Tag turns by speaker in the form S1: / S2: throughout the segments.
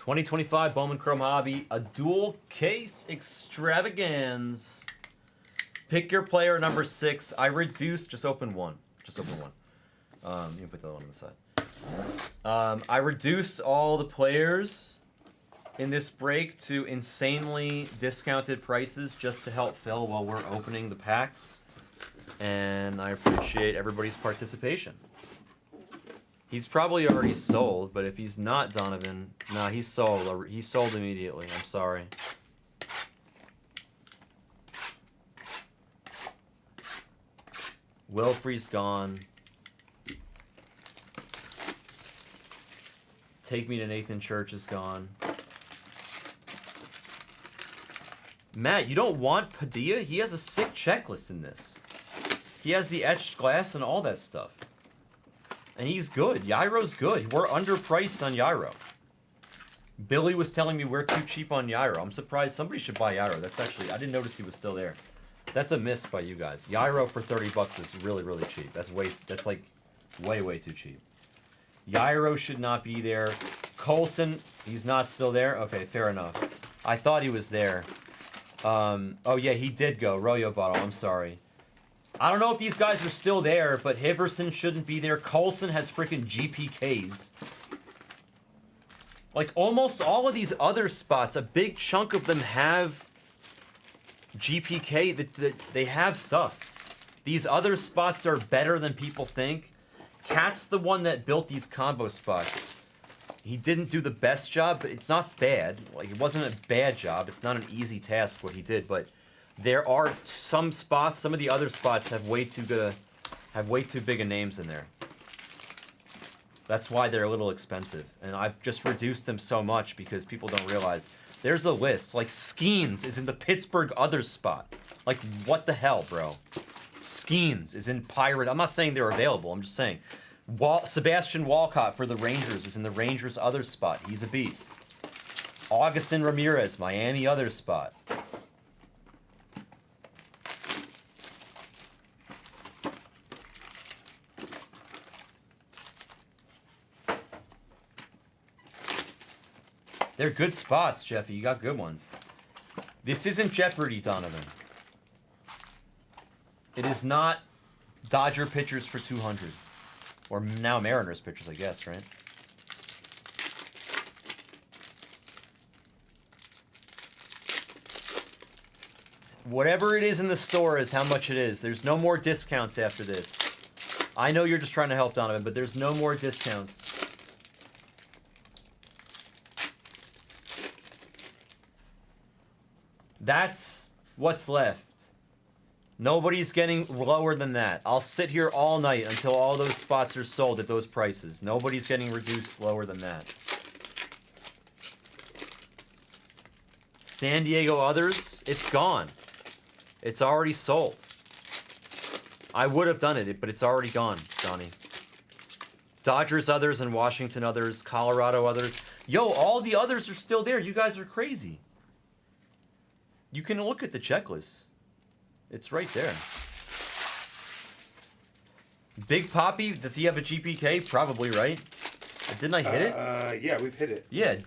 S1: 2025 Bowman Chrome Hobby, a dual case extravagance. Pick your player number 6. I reduced, just open one. Just open one. You can put the other one on the side. I reduced all the players in this break to insanely discounted prices just to help Phil while we're opening the packs. And I appreciate everybody's participation. He's probably already sold, but if he's not Donovan, nah, he's sold. He sold immediately. I'm sorry. Wilfrey's gone. Take Me to Nathan Church is gone. Matt, you don't want Padilla? He has a sick checklist in this. He has the etched glass and all that stuff. And he's good. Yairo's good. We're underpriced on Yairo. Billy was telling me we're too cheap on Yairo. I'm surprised somebody should buy Yairo. That's actually, I didn't notice he was still there. That's a miss by you guys. Yairo for 30 bucks is really, really cheap. That's like way too cheap. Yairo should not be there. Colson, he's not still there? Okay, fair enough. I thought he was there. Oh yeah, he did go. Royo Bottle, I'm sorry. I don't know if these guys are still there, but Hiverson shouldn't be there. Colson has freaking GPKs. Like, almost all of these other spots, a big chunk of them have GPK. They have stuff. These other spots are better than people think. Cat's the one that built these combo spots. He didn't do the best job, but it's not bad. Like, it wasn't a bad job. It's not an easy task what he did, but there are some spots, some of the other spots have way too big of names in there. That's why they're a little expensive. And I've just reduced them so much because people don't realize. There's a list. Like, Skeens is in the Pittsburgh others spot. Like, what the hell, bro? Skeens is in Pirate. I'm not saying they're available. I'm just saying. Sebastian Walcott for the Rangers is in the Rangers others spot. He's a beast. Augustin Ramirez, Miami others spot. They're good spots, Jeffy. You got good ones. This isn't Jeopardy, Donovan. It is not Dodger pitchers for 200. Or now Mariners pitchers, I guess, right? Whatever it is in the store is how much it is. There's no more discounts after this. I know you're just trying to help Donovan, but there's no more discounts. That's what's left. Nobody's getting lower than that. I'll sit here all night until all those spots are sold at those prices. Nobody's getting reduced lower than that. San Diego others, it's gone. It's already sold. I would have done it, but it's already gone, Johnny. Dodgers others and Washington others, Colorado others. Yo, all the others are still there. You guys are crazy. You can look at the checklist. It's right there. Big Poppy, does he have a GPK? Probably, right? Didn't I hit it?
S2: Yeah, we've hit it.
S1: Yeah,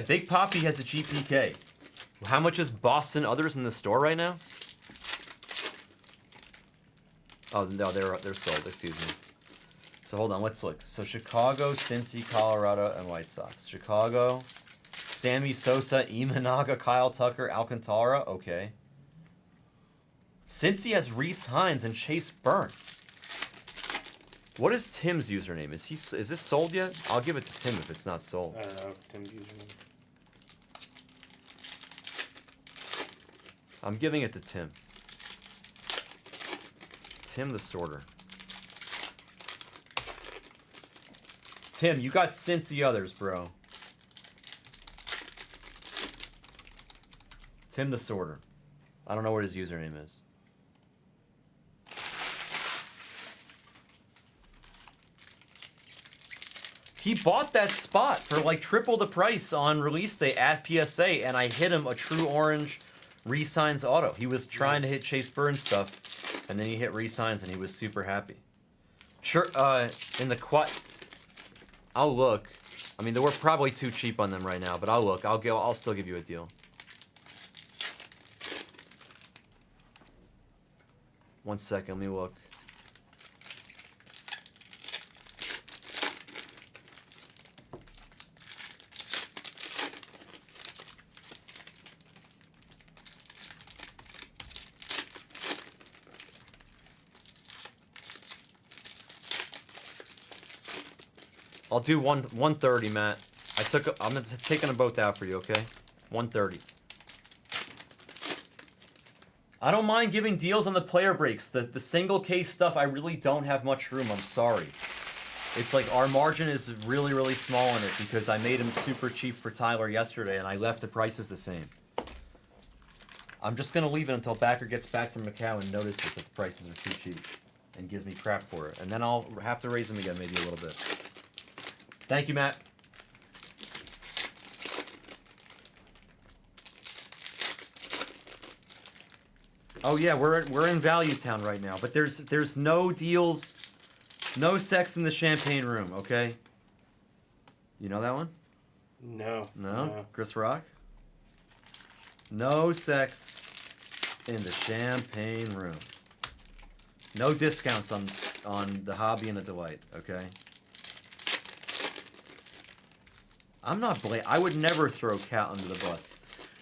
S1: Big Poppy has a GPK. How much is Boston others in the store right now? Oh, no, they're sold, excuse me. So hold on, let's look. So Chicago, Cincy, Colorado, and White Sox. Chicago, Sammy Sosa, Imanaga, Kyle Tucker, Alcantara. Okay. Cincy has Reese Hines and Chase Burns. What is Tim's username? Is this sold yet? I'll give it to Tim if it's not sold.
S2: I don't know Tim's username.
S1: I'm giving it to Tim. Tim the sorter. Tim, you got Cincy others, bro. Tim the sorter. I don't know what his username is. He bought that spot for like triple the price on release day at PSA, and I hit him a true orange re-signs auto. He was trying to hit Chase Burns stuff, and then he hit re-signs, and he was super happy. In the quad, I'll look. I mean, we're probably too cheap on them right now, but I'll look. I'll still give you a deal. One second, let me look. I'll do 130, Matt. I'm taking them both out for you, okay? 130. I don't mind giving deals on the player breaks. The single case stuff, I really don't have much room. I'm sorry. It's like our margin is really, really small in it because I made him super cheap for Tyler yesterday and I left the prices the same. I'm just going to leave it until Backer gets back from Macau and notices that the prices are too cheap and gives me crap for it. And then I'll have to raise them again maybe a little bit. Thank you, Matt. Oh yeah, we're in Value Town right now, but there's no deals, no sex in the champagne room, okay? You know that one?
S2: No.
S1: No? Chris Rock? No sex in the champagne room. No discounts on the Hobby and the Delight, okay? I would never throw Cat under the bus.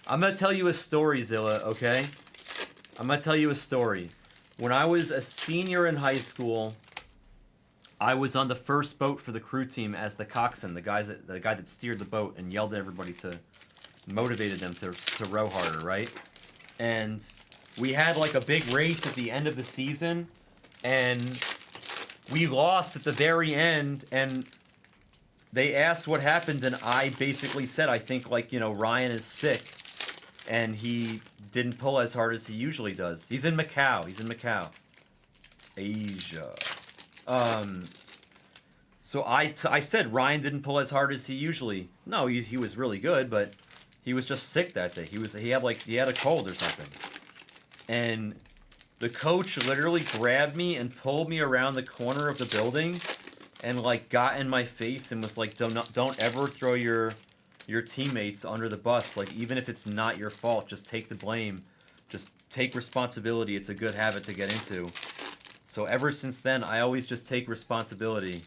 S1: I'm gonna tell you a story, Zilla, okay? I'm gonna tell you a story. When I was a senior in high school, I was on the first boat for the crew team as the coxswain, the guy that steered the boat and yelled at everybody motivated them to row harder, right? And we had like a big race at the end of the season, and we lost at the very end, and they asked what happened, and I basically said, I think, like, Ryan is sick, and he didn't pull as hard as he usually does. He's in Macau. Asia. So I said Ryan didn't pull as hard as he usually. No, he was really good, but he was just sick that day. He had a cold or something. And the coach literally grabbed me and pulled me around the corner of the building and like got in my face and was like, don't ever throw your teammates under the bus. Like, even if it's not your fault, just take the blame. Just take responsibility. It's a good habit to get into. So ever since then, I always just take responsibility.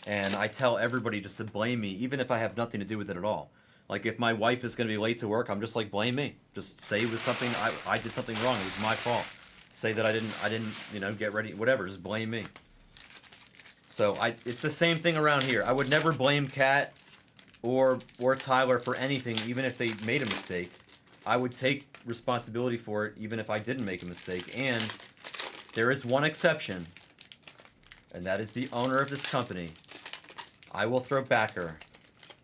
S1: And I tell everybody just to blame me, even if I have nothing to do with it at all. Like, if my wife is going to be late to work, I'm just like, blame me. Just say it was something, I did something wrong. It was my fault. Say that I didn't, get ready, whatever. Just blame me. So it's the same thing around here. I would never blame Kat or Tyler for anything, even if they made a mistake. I would take responsibility for it, even if I didn't make a mistake. And there is one exception, and that is the owner of this company. I will throw Backer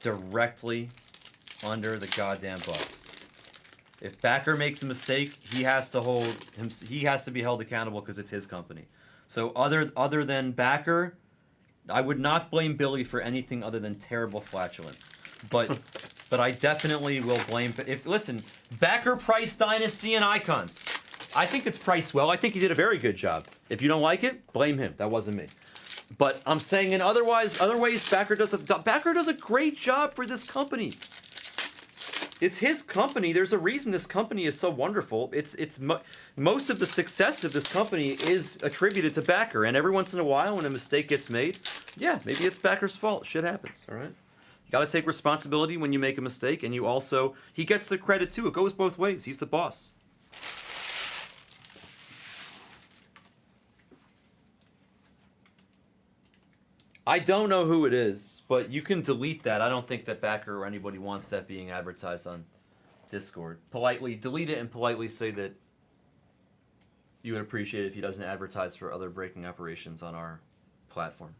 S1: directly under the goddamn bus. If Backer makes a mistake, he has to be held accountable because it's his company. So other than Backer, I would not blame Billy for anything other than terrible flatulence. But I definitely will blame. Listen, Backer priced Dynasty and Icons. I think it's priced well. I think he did a very good job. If you don't like it, blame him. That wasn't me. But I'm saying in other ways, Backer does a great job for this company. It's his company. There's a reason this company is so wonderful. Most of the success of this company is attributed to Backer. And every once in a while, when a mistake gets made, yeah, maybe it's Backer's fault. Shit happens. All right. You got to take responsibility when you make a mistake, and he gets the credit too. It goes both ways. He's the boss. I don't know who it is, but you can delete that. I don't think that Backer or anybody wants that being advertised on Discord. Politely delete it and politely say that you would appreciate it if he doesn't advertise for other breaking operations on our platform.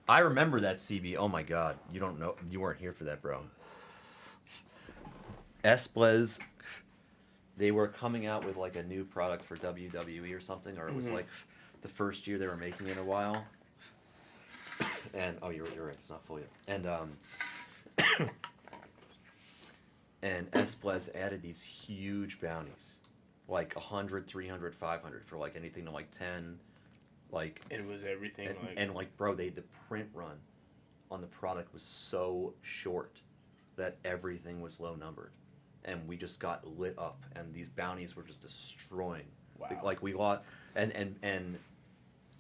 S1: I remember that CB. Oh my god. You don't know. You weren't here for that, bro. Esplez. They were coming out with like a new product for WWE or something, or it was like the first year they were making it in a while. And you're right, it's not full yet. And Esplez added these huge bounties. like 100, 300, 500 for like anything to like 10, like.
S2: It was everything.
S1: And like, bro, the print run on the product was so short that everything was low numbered, and we just got lit up, and these bounties were just destroying.
S2: Wow.
S1: Like we lost, and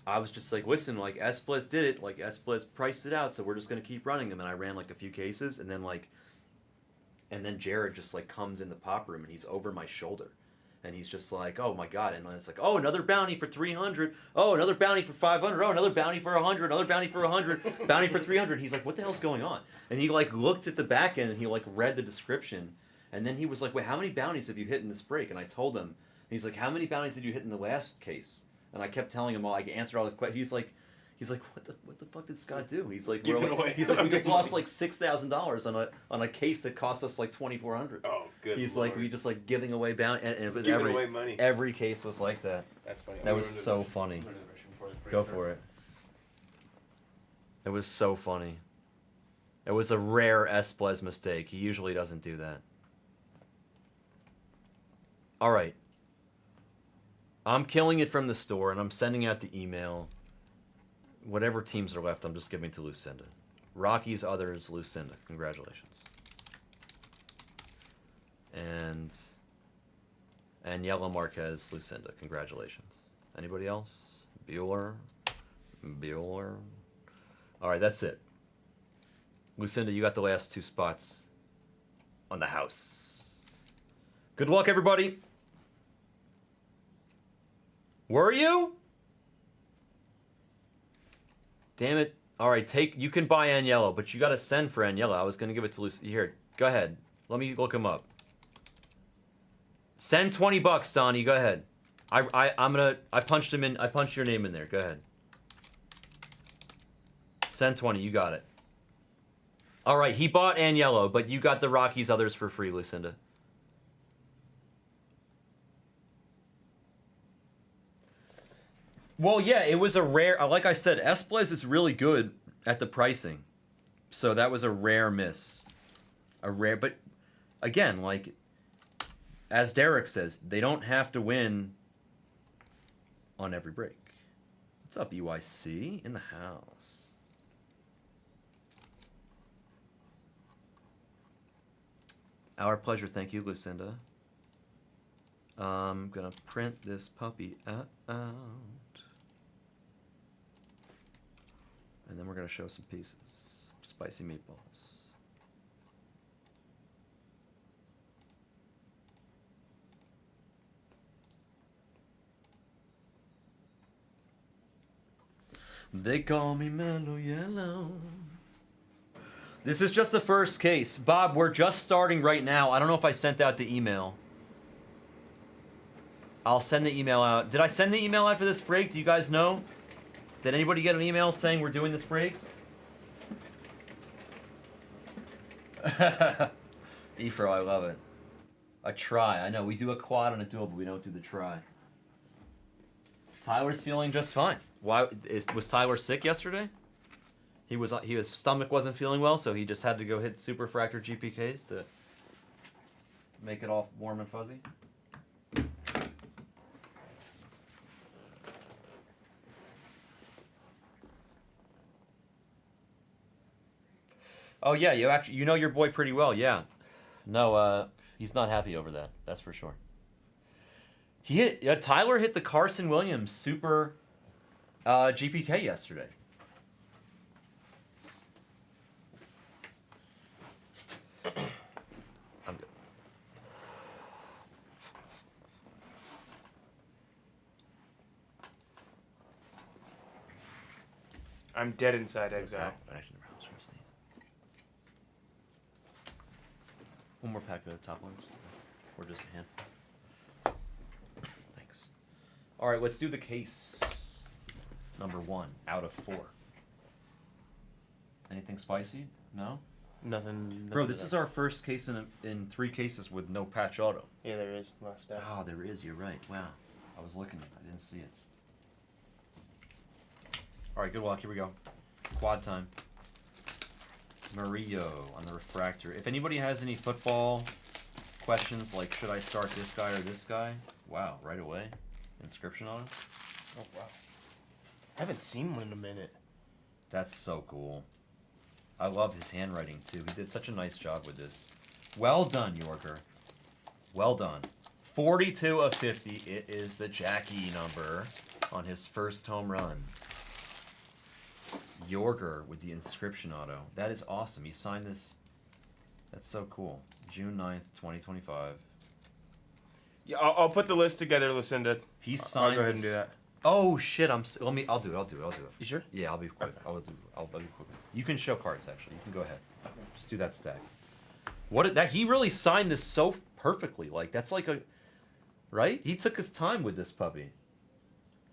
S1: I was just like, listen, like Esplez did it, like Esplez priced it out, so we're just gonna keep running them, and I ran like a few cases, and then Jared just like comes in the pop room, and he's over my shoulder. And he's just like, oh my god, and it's like, oh, another bounty for 300, oh, another bounty for 500, oh, another bounty for 100, another bounty for 100, bounty for 300. He's like, what the hell's going on? And he like looked at the back end and he like read the description, and then he was like, wait, how many bounties have you hit in this break? And I told him, and he's like, how many bounties did you hit in the last case? And I kept telling him, I answered all his questions. He's like, what the fuck did Scott do? He's like, he's like, we just lost like $6,000 on a case that cost us like $2,400.
S2: Oh, good.
S1: He's
S2: Lord.
S1: like, we just like giving away bounty, and it was
S2: giving away money.
S1: Every case was like that.
S2: That's funny.
S1: That was so funny. Go for it. It was so funny. It was a rare Esplez mistake. He usually doesn't do that. All right. I'm killing it from the store, and I'm sending out the email. Whatever teams are left, I'm just giving to Lucinda. Rockies, others, Lucinda. Congratulations. And Yellow Marquez, Lucinda. Congratulations. Anybody else? Bueller. All right, that's it. Lucinda, you got the last 2 spots on the house. Good luck, everybody. Were you? Damn it. All right, you can buy Agnello, but you got to send for Agnello. I was going to give it to Lucy. Here, go ahead. Let me look him up. Send $20, Donnie. Go ahead. I punched him in. I punched your name in there. Go ahead. Send 20. You got it. All right, he bought Agnello, but you got the Rockies others for free, Lucinda. Well, yeah, it was a rare. Like I said, Esplez is really good at the pricing, so that was a rare miss. But again, like as Derek says, they don't have to win on every break. What's up, EYC in the house? Our pleasure. Thank you, Lucinda. I'm gonna print this puppy out. And then we're going to show some pieces. Spicy meatballs. They call me Mellow Yellow. This is just the first case. Bob, we're just starting right now. I don't know if I sent out the email. I'll send the email out. Did I send the email out for this break? Do you guys know? Did anybody get an email saying we're doing this break? Efro, I love it. A try. I know, we do a quad and a dual, but we don't do the try. Tyler's feeling just fine. Was Tyler sick yesterday? His stomach wasn't feeling well, so he just had to go hit super fracture GPKs to make it all warm and fuzzy. Oh yeah, you know your boy pretty well, yeah. No, he's not happy over that. That's for sure. Tyler hit the Carson Williams super GPK yesterday. I'm good.
S2: I'm dead inside exile.
S1: One more pack of top loads, or just a handful. Thanks. All right, let's do the case number 1 out of 4. Anything spicy? No.
S2: Nothing.
S1: Bro, this is our first case in 3 cases with no patch auto.
S2: Yeah, there is last time.
S1: Oh, there is. You're right. Wow, I was looking. I didn't see it. All right, good luck. Here we go. Quad time. Murillo on the refractor. If anybody has any football questions, like should I start this guy or this guy, Wow, right away. Inscription on him.
S2: Oh wow. I haven't seen one in a minute.
S1: That's so cool. I love his handwriting too. He did such a nice job with this. Well done, Yorker. Well done. 42 of 50. It is the Jackie number on his first home run. Yorker with the inscription auto. That is awesome. He signed this. That's so cool. June 9th, 2025.
S2: Yeah, I'll put the list together, Lucinda.
S1: He signed
S2: I'll go ahead
S1: this.
S2: and do that.
S1: Oh shit! I'll do it.
S2: You sure?
S1: Yeah, I'll be quick.
S2: Okay.
S1: I'll be quick. You can show cards actually. You can go ahead. Just do that stack. That he really signed this so perfectly. Like that's like a, right? He took his time with this puppy.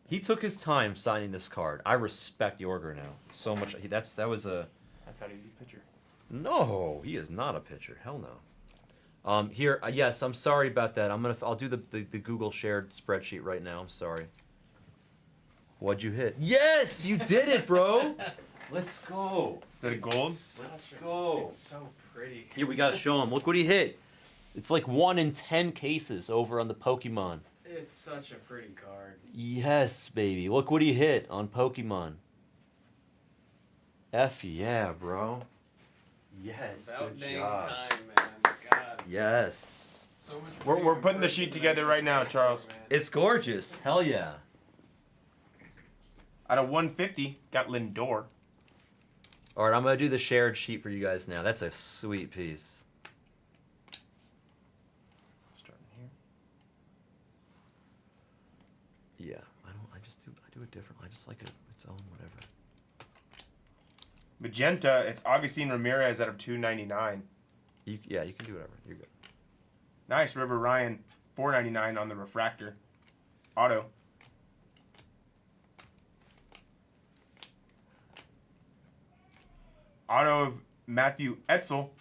S1: He took his time signing this card. I respect Yorger now so much. That was a.
S2: I thought he was a pitcher.
S1: No, he is not a pitcher. Hell no. Here, yes, I'm sorry about that. I'll do the Google shared spreadsheet right now. I'm sorry. What'd you hit? Yes, you did it, bro. Let's go.
S2: Is that a gold?
S1: Let's go.
S2: It's so pretty.
S1: Here, we gotta show him. Look what he hit. It's like 1 in 10 cases over on the Pokemon.
S3: It's such a pretty card.
S1: Yes, baby. Look what he hit on Pokemon. F yeah, bro. Yes,
S3: About
S1: good
S3: dang
S1: job.
S3: time, man. God.
S1: Yes.
S3: So much
S2: We're
S3: freaking
S2: putting the
S3: work
S2: sheet
S3: into
S2: together
S3: that
S2: right now,
S3: card,
S2: Charles.
S3: man.
S1: It's gorgeous. Hell yeah.
S2: Out of 150, got Lindor.
S1: All right, I'm gonna do the shared sheet for you guys now. That's a sweet piece.
S2: Starting here.
S1: Yeah, I do it different. I just like it its own whatever.
S2: Magenta, it's Augustine Ramirez out of 299.
S1: You can do whatever. You're good.
S2: Nice, River Ryan, 499 on the refractor. Auto. Auto of Matthew Etzel,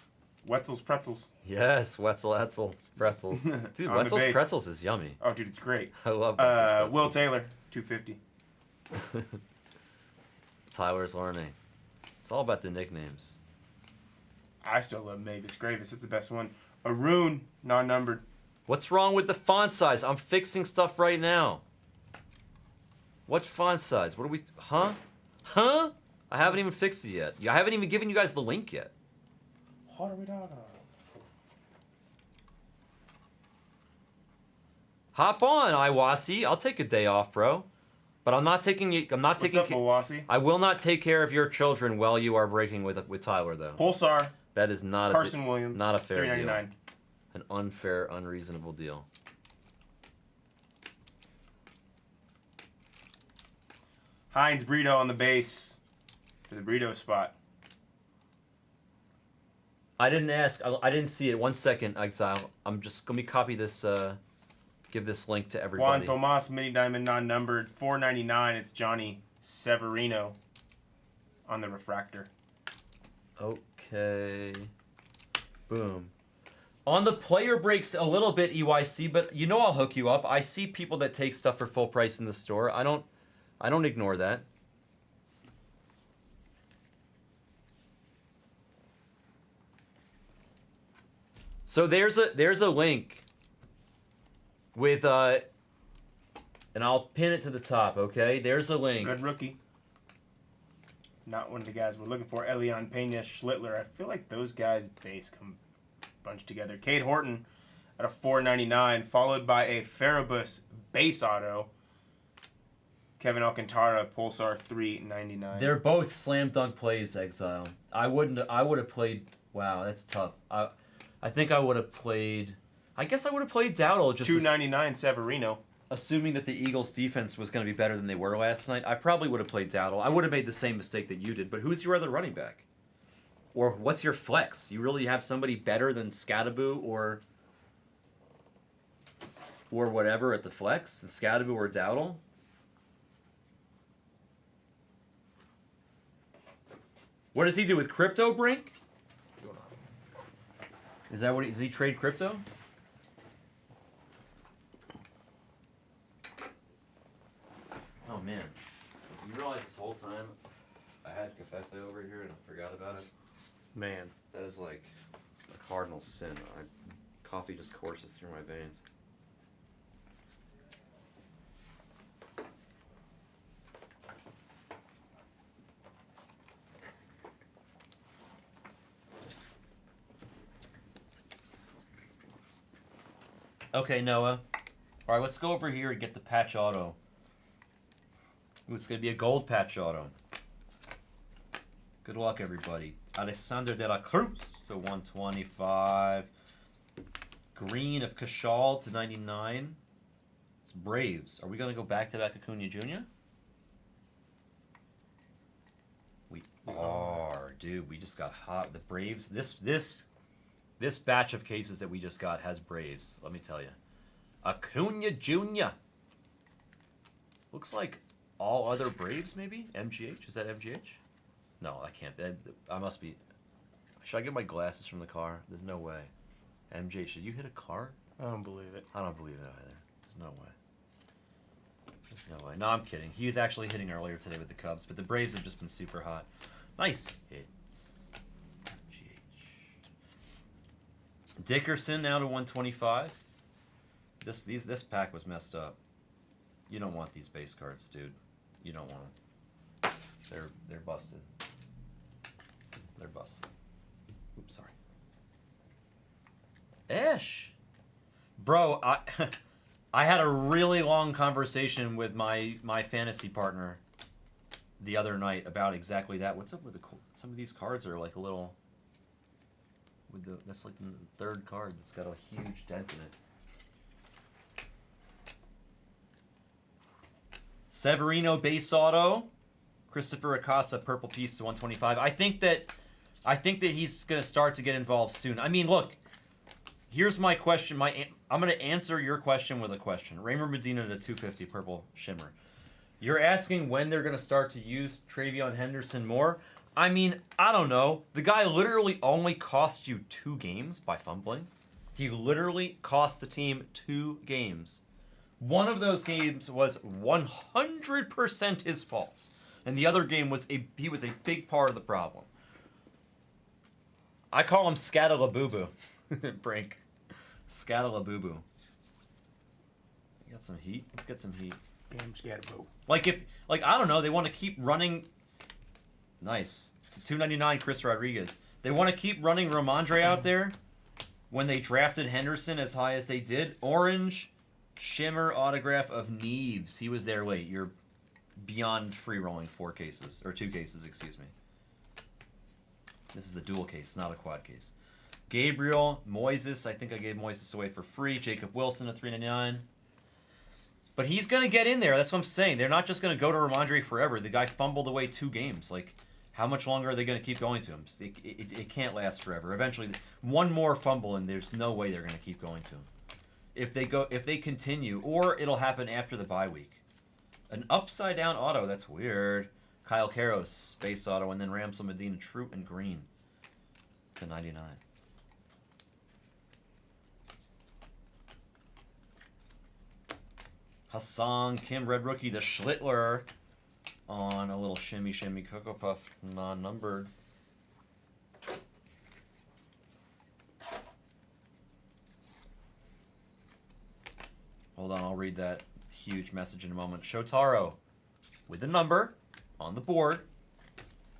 S2: Wetzel's Pretzels.
S1: Yes, Wetzel's pretzels. Dude,
S2: On the
S1: Wetzel's
S2: base.
S1: pretzels is yummy.
S2: Oh, dude, it's great.
S1: I love Wetzel's
S2: Will
S1: pretzels.
S2: Taylor, 250.
S1: Tyler's learning. It's all about the nicknames.
S2: I still love Mavis Gravis. It's the best one. Arun, non-numbered.
S1: What's wrong with the font size? I'm fixing stuff right now. What font size? What are we... Huh? Huh? I haven't even fixed it yet. I haven't even given you guys the link yet. Hop on, Iwasi. I'll take a day off, bro. But I'm not taking you... I'm not
S2: What's
S1: taking...
S2: up, Mawasi?
S1: I will not take care of your children while you are breaking with Tyler, though.
S2: Pulsar,
S1: That is not
S2: Carson Williams,
S1: not a fair deal.
S2: $3.99.
S1: An unfair, unreasonable deal.
S2: Heinz Brito on the base for the Brito spot.
S1: I didn't ask. I didn't see it. 1 second, Exile. I'm just let me copy this. Give this link to
S2: Juan
S1: everybody.
S2: Tomas, mini diamond, non-numbered, $4.99. It's Johnny Severino on the refractor.
S1: Okay. Boom. On the player breaks a little bit EYC, but you know I'll hook you up. I see people that take stuff for full price in the store. I don't ignore that. So there's a link with and I'll pin it to the top, okay? There's a link.
S2: Red rookie. Not one of the guys we're looking for. Elian Pena, Schlittler. I feel like those guys' base come bunched together. Cade Horton at a $4.99, followed by a Farabus base auto. Kevin Alcantara, Pulsar, $3.99.
S1: They're both slam dunk plays, Exile. I would have played. Wow, that's tough. I think I would have played. I guess I would have played Dowdle just
S2: $2.99 Severino.
S1: assuming that the Eagles' defense was going to be better than they were last night. I probably would have played Dowdle. I would have made the same mistake that you did. But who's your other running back? Or what's your flex? You really have somebody better than Scattaboo or whatever at the flex? The Scattaboo or Dowdle? What does he do with crypto, Brink? Is that what does he trade crypto? Oh man, you realize this whole time I had Cafefe over here and I forgot about it?
S2: Man.
S1: That is like a cardinal sin. Coffee just courses through my veins. Okay, Noah. All right, let's go over here and get the patch auto. Ooh, it's going to be a gold patch auto. Good luck, everybody. Alessandro de la Cruz to 125. Green of Cashal to 99. It's Braves. Are we going to go back-to-back Acuna Jr.? We are, dude. We just got hot. The Braves. This batch of cases that we just got has Braves. Let me tell you. Acuna Jr. Looks like all other Braves, maybe? MGH? Is that MGH? No, I can't. I must be. Should I get my glasses from the car? There's no way. MJ, should you hit a car?
S2: I don't believe it.
S1: I don't believe it either. There's no way. There's no way. No, I'm kidding. He was actually hitting earlier today with the Cubs, but the Braves have just been super hot. Nice hits. MGH. Dickerson now to 125. This pack was messed up. You don't want these base cards, dude. You don't want them. They're busted. They're busted. Oops, sorry. Ish. Bro, I had a really long conversation with my fantasy partner the other night about exactly that. What's up with some of these cards are like a little that's like the third card that's got a huge dent in it. Severino base auto. Christopher Acosta purple piece to 125. I think that he's going to start to get involved soon. I mean, look. Here's my question. I'm going to answer your question with a question. Raymer Medina to 250 purple shimmer. You're asking when they're going to start to use Travion Henderson more? I mean, I don't know. The guy literally only cost you 2 games by fumbling. He literally cost the team 2 games. One of those games was 100% his fault. And the other game he was a big part of the problem. I call him Scattalaboo. Brink. Scattalaboo. You got some heat? Let's get some heat.
S2: Damn Scattaboo.
S1: I don't know, they want to keep running. Nice. To 299 Chris Rodriguez. They want to keep running Ramondre out there when they drafted Henderson as high as they did. Orange shimmer autograph of Neves. He was there late. You're beyond free rolling 4 cases. Or 2 cases, excuse me. This is a dual case, not a quad case. Gabriel, Moises. I think I gave Moises away for free. Jacob Wilson at 399. But he's going to get in there. That's what I'm saying. They're not just going to go to Ramondre forever. The guy fumbled away 2 games. Like, how much longer are they going to keep going to him? It can't last forever. Eventually, one more fumble, and there's no way they're going to keep going to him. If they continue, or it'll happen after the bye week. An upside down auto. That's weird. Kyle Karros, space auto, and then Ramsel Medina, true and green to 99. Hassan Kim, red rookie, the Schlittler on a little shimmy Cocoa Puff, non-numbered. Hold on, I'll read that huge message in a moment. Shotaro with a number on the board.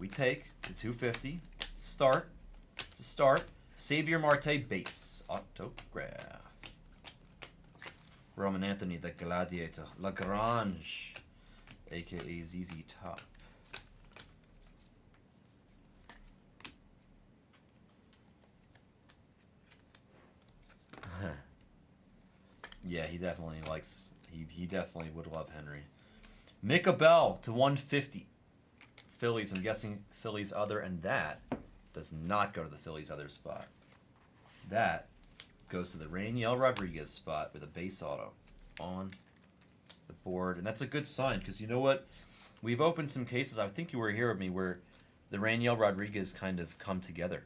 S1: We take the 250 to start. Xavier Marte base autograph. Roman Anthony, the Gladiator. Lagrange, a.k.a. ZZ Top. Yeah, he definitely likes... He definitely would love Henry. Micah Bell to 150. Phillies, I'm guessing Phillies other, and that does not go to the Phillies other spot. That goes to the Rainiel Rodriguez spot with a base auto on the board. And that's a good sign, because you know what? We've opened some cases, I think you were here with me, where the Rainiel Rodriguez kind of come together.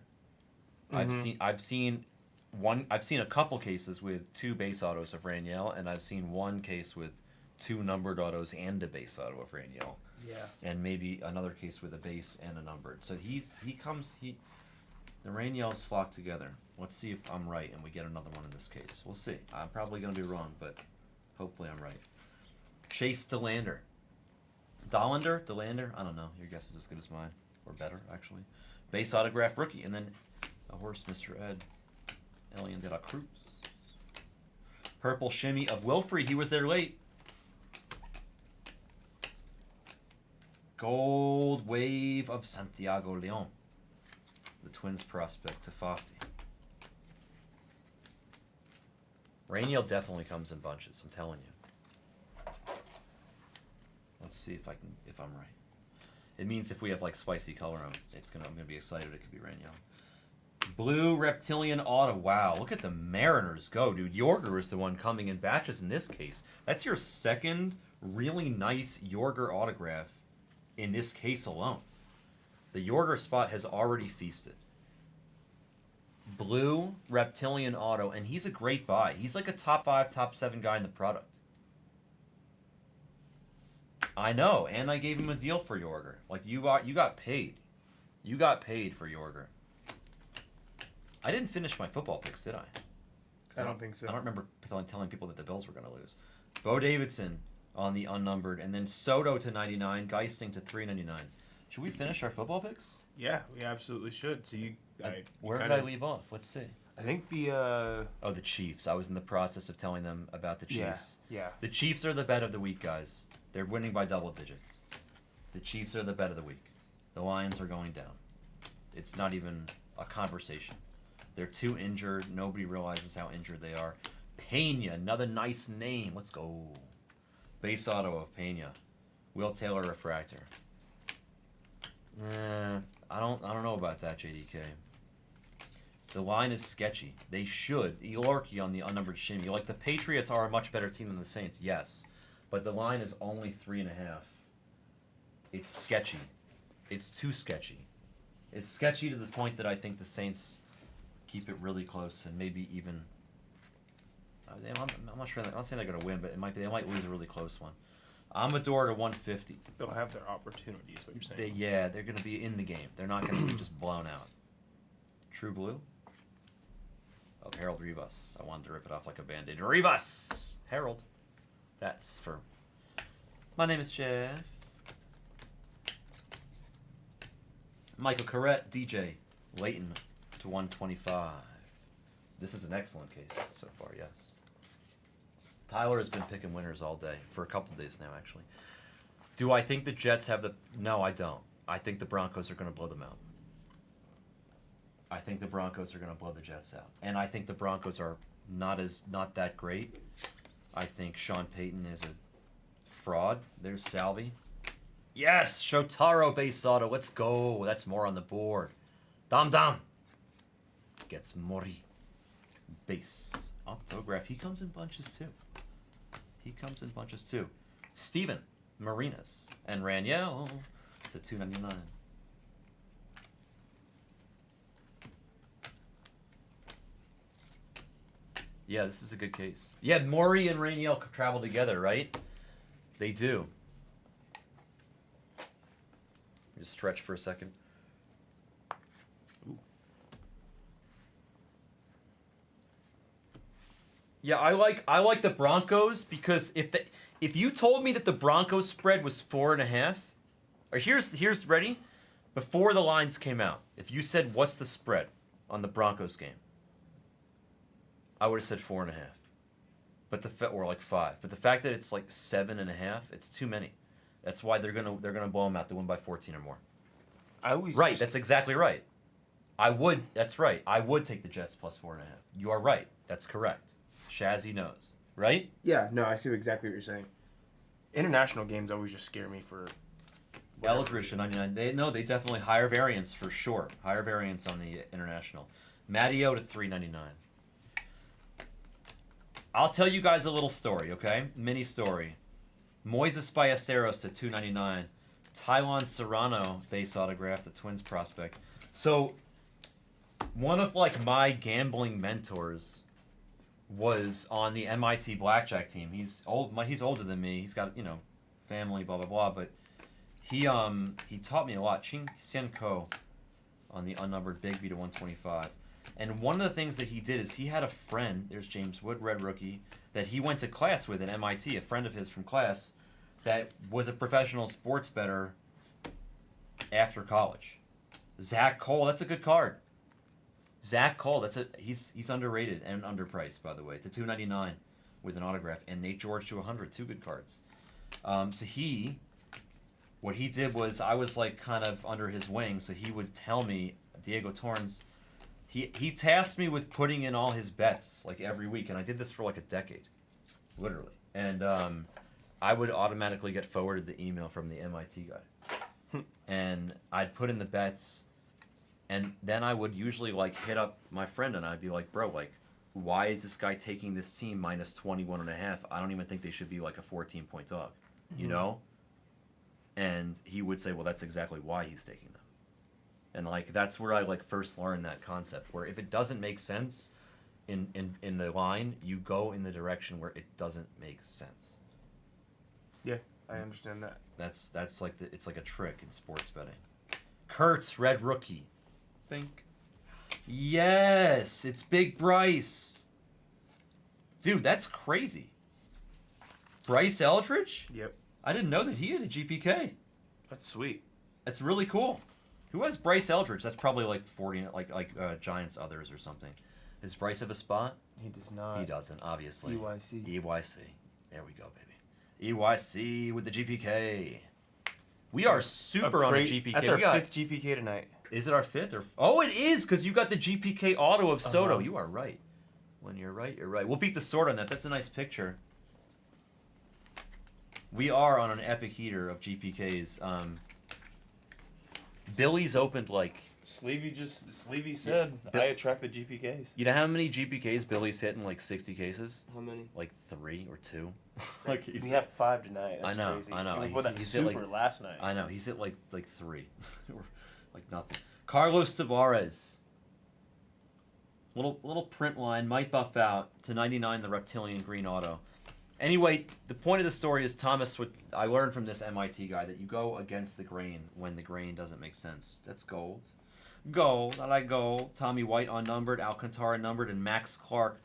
S1: Mm-hmm. I've seen a couple cases with 2 base autos of Rainiel, and I've seen one case with 2 numbered autos and a base auto of Rainiel.
S2: Yeah. And
S1: maybe another case with a base and a numbered. So the Rainiels flock together. Let's see if I'm right and we get another one in this case. We'll see. I'm probably going to be wrong, but hopefully I'm right. Chase DeLander. DeLander? I don't know. Your guess is as good as mine. Or better, actually. Base autograph rookie. And then a horse, Mr. Ed. Elian de la Cruz. Purple shimmy of Wilfrey. He was there late. Gold wave of Santiago Leon. The Twins prospect to Fafty. Rainiel definitely comes in bunches, I'm telling you. Let's see if I'm right. It means if we have like spicy color on it, I'm gonna be excited. It could be Rainiel. Blue Reptilian Auto. Wow, look at the Mariners go, dude. Yorger is the one coming in batches in this case. That's your second really nice Yorger autograph in this case alone. The Yorger spot has already feasted. Blue Reptilian Auto, and he's a great buy. He's like a top 5, top 7 guy in the product. I know, and I gave him a deal for Yorger. Like you got paid. You got paid for Yorger. I didn't finish my football picks, did I?
S2: I don't think so.
S1: I don't remember telling people that the Bills were going to lose. Bo Davidson on the unnumbered, and then Soto to 99, Geisting to 399. Should we finish our football picks?
S2: Yeah, we absolutely should. So
S1: Where did I leave off? Let's see.
S2: I think the
S1: the Chiefs. I was in the process of telling them about the Chiefs.
S2: Yeah.
S1: The Chiefs are the bet of the week, guys. They're winning by double digits. The Chiefs are the bet of the week. The Lions are going down. It's not even a conversation. They're too injured. Nobody realizes how injured they are. Pena, another nice name. Let's go. Base auto of Pena. Will Taylor refractor. I don't know about that, JDK. The line is sketchy. They should. Elorki on the unnumbered shimmy. Like, the Patriots are a much better team than the Saints, yes. But the line is only 3.5. It's sketchy. It's too sketchy. It's sketchy to the point that I think the Saints keep it really close and maybe even... I'm not sure. I'm not saying they're going to win, but they might lose a really close one. Amador to 150.
S2: they'll have their opportunities. What you're saying?
S1: They're going to be in the game. They're not going to be just blown out. True Blue of Harold Rivas. I wanted to rip it off like a band-aid. Rivas! Harold. That's for... My name is Jeff. Michael Corrett, DJ. Leighton to 125. This is an excellent case so far, yes. Tyler has been picking winners all day, for a couple days now, actually. Do I think the Jets have the... No, I don't. I think the Broncos are going to blow them out. I think the Broncos are going to blow the Jets out. And I think the Broncos are not that great. I think Sean Payton is a fraud. There's Salvi. Yes! Shotaro base auto. Let's go. That's more on the board. Dam Dam gets Mori. Base. Autograph. He comes in bunches too. Steven Marinas and Raniel to 299. Yeah, this is a good case. Yeah, Maury and Raniel travel together, right? They do. Just stretch for a second. Ooh. Yeah, I like the Broncos because if you told me that the Broncos spread was 4.5, or here's ready, before the lines came out, if you said what's the spread on the Broncos game, I would have said 4.5, or like 5. But the fact that it's like 7.5, it's too many. That's why they're gonna blow them out. They win by 14 or more. That's exactly right. That's right. I would take the Jets plus 4.5. You are right. That's correct. Shazzy knows, right?
S2: Yeah, no, I see exactly what you're saying. International games always just scare me for...
S1: Eldridge to 99. They definitely higher variance for sure. Higher variance on the international. Matteo to 399. I'll tell you guys a little story, okay? Mini story. Moises Ballesteros to 299. Tylon Serrano base autograph, the Twins prospect. So, one of like my gambling mentors was on the MIT blackjack team. He's older than me. He's got family, blah blah blah. But he taught me a lot. Ching Hsien Ko on the unnumbered Bigby to 125. And one of the things that he did is he had a friend, there's James Wood, Red Rookie, that he went to class with at MIT, a friend of his from class, that was a professional sports bettor after college. Zach Cole, that's a good card. Zach Cole, he's underrated and underpriced, by the way, to $299. with an autograph, and Nate George to 100, 2 good cards. So what he did was, I was like kind of under his wing, so he would tell me, Diego Torrens, he tasked me with putting in all his bets like every week, and I did this for like a decade, literally. And I would automatically get forwarded the email from the MIT guy, and I'd put in the bets, and then I would usually like hit up my friend, and I'd be like, bro, like, why is this guy taking this team minus 21.5? I don't even think they should be like a 14-point dog, you know? And he would say, well, that's exactly why he's taking them. And like that's where I like first learned that concept, where if it doesn't make sense in the line, you go in the direction where it doesn't make sense.
S2: Yeah, I understand that.
S1: That's like it's like a trick in sports betting. Kurtz, red rookie.
S2: Think.
S1: Yes, it's Big Bryce. Dude, that's crazy. Bryce Eldridge?
S2: Yep.
S1: I didn't know that he had a GPK.
S2: That's sweet.
S1: That's really cool. Who has Bryce Eldridge? That's probably like 40, like Giants others or something. Does Bryce have a spot?
S2: He does not.
S1: He doesn't, obviously.
S2: EYC.
S1: EYC. There we go, baby. EYC with the GPK. We are super on a GPK.
S2: That's our 5th GPK tonight.
S1: Is it our 5th? Oh, it is, because you got the GPK auto of Soto. You are right. When you're right, you're right. We'll beat the sword on that. That's a nice picture. We are on an epic heater of GPKs. Billy's opened like...
S2: Sleevey said,
S1: Yeah.
S2: I attract the GPKs.
S1: You know how many GPKs Billy's hit in like 60 cases?
S2: How many?
S1: Like 3 or 2.
S2: Like we have 5 tonight. That's
S1: I know,
S2: crazy.
S1: I know.
S2: And we put that
S1: He's
S2: super
S1: hit like,
S2: last night.
S1: I know. He's hit like 3. Or like nothing. Carlos Tavares. Little print line. Might buff out to 99 the reptilian green auto. Anyway, the point of the story is Thomas. I learned from this MIT guy that you go against the grain when the grain doesn't make sense. That's gold. Gold. I like gold. Tommy White unnumbered, Alcantara numbered, and Max Clark.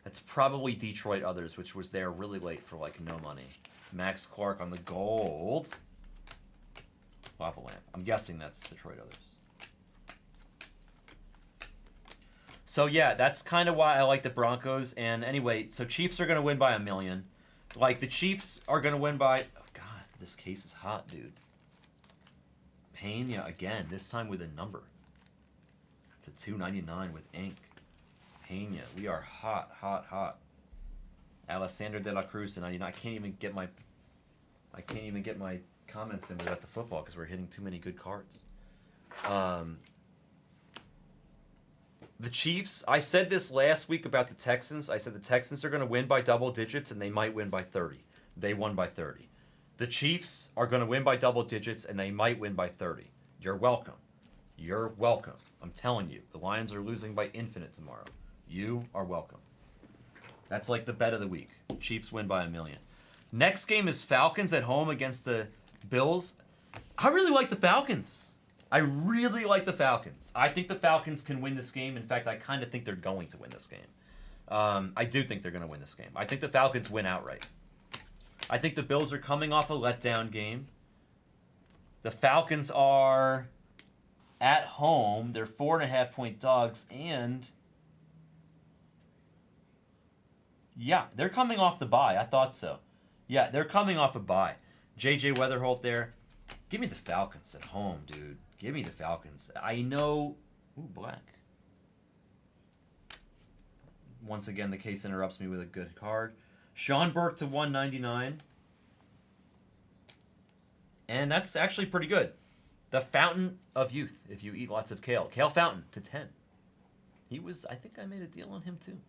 S1: That's probably Detroit Others, which was there really late for like no money. Max Clark on the gold. Lava Lamp. I'm guessing that's Detroit Others. So yeah, that's kind of why I like the Broncos. And anyway, so Chiefs are going to win by 1 million. Like the Chiefs are going to win by... Oh God, this case is hot, dude. Pena again, this time with a number. It's a 299 with ink. Pena, we are hot, hot, hot. Alessandro de la Cruz to 99. I can't even get my comments in without the football because we're hitting too many good cards. The Chiefs, I said this last week about the Texans. I said the Texans are going to win by double digits, and they might win by 30. They won by 30. The Chiefs are going to win by double digits, and they might win by 30. You're welcome. You're welcome. I'm telling you, the Lions are losing by infinite tomorrow. You are welcome. That's like the bet of the week. Chiefs win by 1 million. Next game is Falcons at home against the Bills. I really like the Falcons. I really like the Falcons. I think the Falcons can win this game. In fact, I kind of think they're going to win this game. I do think they're going to win this game. I think the Falcons win outright. I think the Bills are coming off a letdown game. The Falcons are at home. They're 4.5-point dogs. And, yeah, they're coming off the bye. I thought so. Yeah, they're coming off a bye. J.J. Weatherholt there. Give me the Falcons at home, dude. Give me the Falcons. I know... Ooh, black. Once again, the case interrupts me with a good card. Sean Burke to 199. And that's actually pretty good. The Fountain of Youth, if you eat lots of kale. Kale Fountain to 10. He was... I think I made a deal on him, too.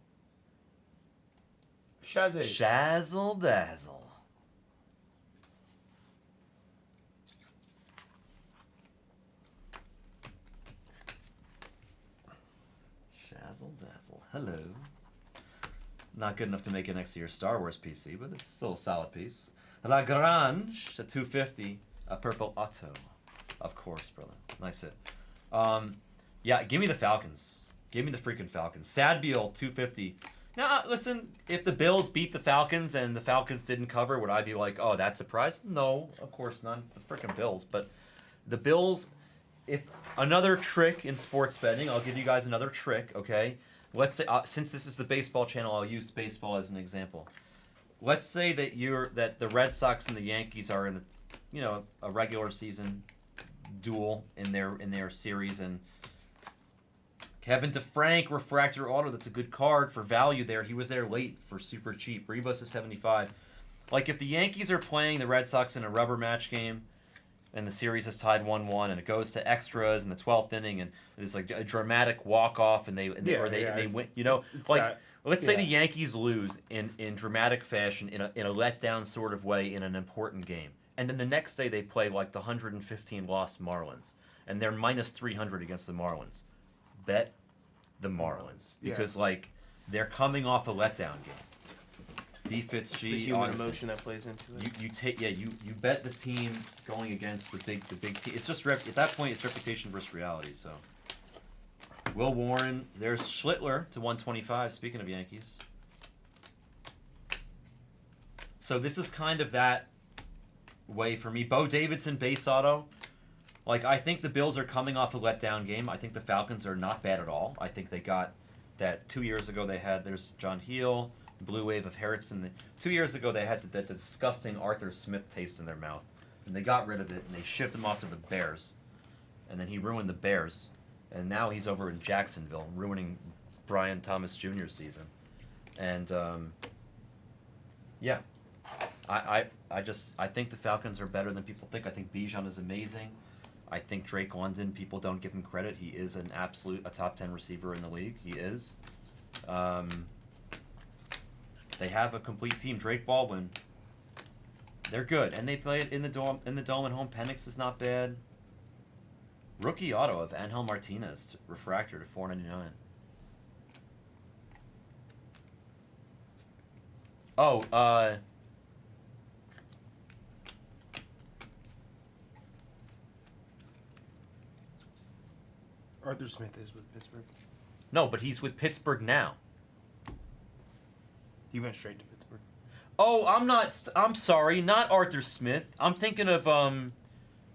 S1: Shazzle Dazzle. Dazzle. Hello. Not good enough to make it next to your Star Wars PC, but it's still a solid piece. Lagrange to 250. A purple auto. Of course, brother. Nice hit. Yeah, give me the Falcons. Give me the freaking Falcons. Sadbeal, 250. Now, listen, if the Bills beat the Falcons and the Falcons didn't cover, would I be like, oh, that's a surprise? No, of course not. It's the freaking Bills. But the Bills... If another trick in sports betting, I'll give you guys another trick, okay? let's say since this is the baseball channel, I'll use baseball as an example. Let's say that the Red Sox and the Yankees are in a regular season duel in their series, and Kevin DeFrank refractor auto. That's a good card for value there. He was there late for super cheap. Rebus is 75. Like if the Yankees are playing the Red Sox in a rubber match game, and the series is tied 1-1, and it goes to extras in the 12th inning, and it's like a dramatic walk off, and they win.
S2: It's
S1: Like
S2: not-
S1: let's say the Yankees lose in dramatic fashion in a letdown sort of way in an important game, and then the next day they play like the 115 lost Marlins, and they're minus 300 against the Marlins. Bet the Marlins because like they're coming off a letdown game. D Fitz
S2: It's
S1: G.
S2: the human
S1: honestly.
S2: emotion that plays into it.
S1: You bet the team going against the big team. It's just at that point it's reputation versus reality. So Will Warren, there's Schlittler to 125. Speaking of Yankees, so this is kind of that way for me. Bo Davidson base auto. Like I think the Bills are coming off a letdown game. I think the Falcons are not bad at all. I think they got that 2 years ago. There's John Heel. Blue wave of Harrison. 2 years ago, they had that disgusting Arthur Smith taste in their mouth, and they got rid of it, and they shipped him off to the Bears, and then he ruined the Bears, and now he's over in Jacksonville, ruining Brian Thomas Jr.'s season, and I think the Falcons are better than people think. I think Bijan is amazing. I think Drake London, people don't give him credit. He is a top 10 receiver in the league. He is. They have a complete team. Drake Baldwin, they're good, and they play it in the dome at home. Penix is not bad. Rookie auto of Angel Martinez, refractor to 499. Oh,
S2: Arthur Smith is with Pittsburgh.
S1: no, but he's with Pittsburgh now.
S2: He went straight to Pittsburgh.
S1: Oh, I'm sorry, not Arthur Smith. I'm thinking of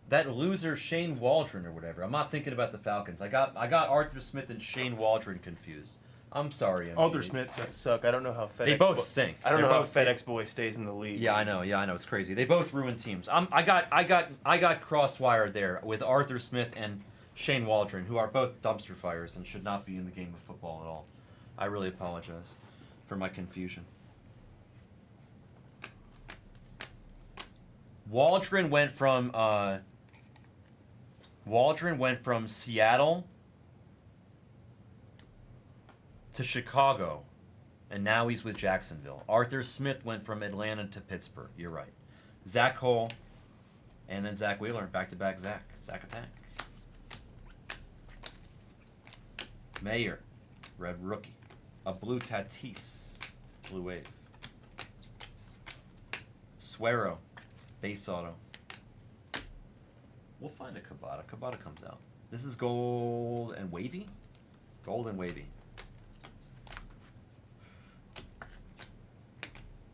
S1: that loser Shane Waldron or whatever. I'm not thinking about the Falcons. I got Arthur Smith and Shane Waldron confused. I'm sorry. MGH.
S2: Arthur Smith does suck. I don't know how FedEx.
S1: They both stink.
S2: I don't
S1: They're
S2: know
S1: both-
S2: how FedEx boy stays in the league.
S1: Yeah, I know. It's crazy. They both ruin teams. I got cross-wired there with Arthur Smith and Shane Waldron, who are both dumpster fires and should not be in the game of football at all. I really apologize for my confusion. Waldron went from Seattle to Chicago, and now he's with Jacksonville. Arthur Smith went from Atlanta to Pittsburgh. You're right. Zach Cole, and then Zach Wheeler, back-to-back Zach Attack. Mayer, red rookie. A blue Tatis, blue wave. Suero, base auto. We'll find a Cabada. Cabada comes out. This is gold and wavy? Gold and wavy.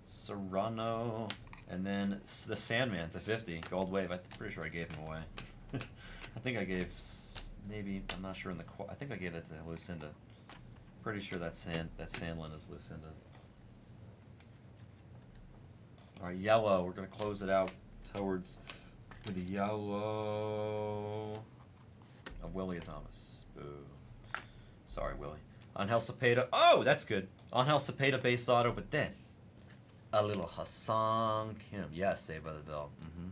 S1: Serrano. And then the Sandman to 50. Gold wave. I'm pretty sure I gave him away. I think I gave maybe, I'm not sure in the I think I gave that to Lucinda. Pretty sure that Sandlin is Lucinda. Alright, yellow. We're going to close it out towards with the yellow of Willie Thomas. Boo. Sorry, Willie. Angel Cepeda. Oh, that's good. Angel Cepeda base auto, but then a little Hassan Kim. Yes, Saved by the Bell. Mm-hmm.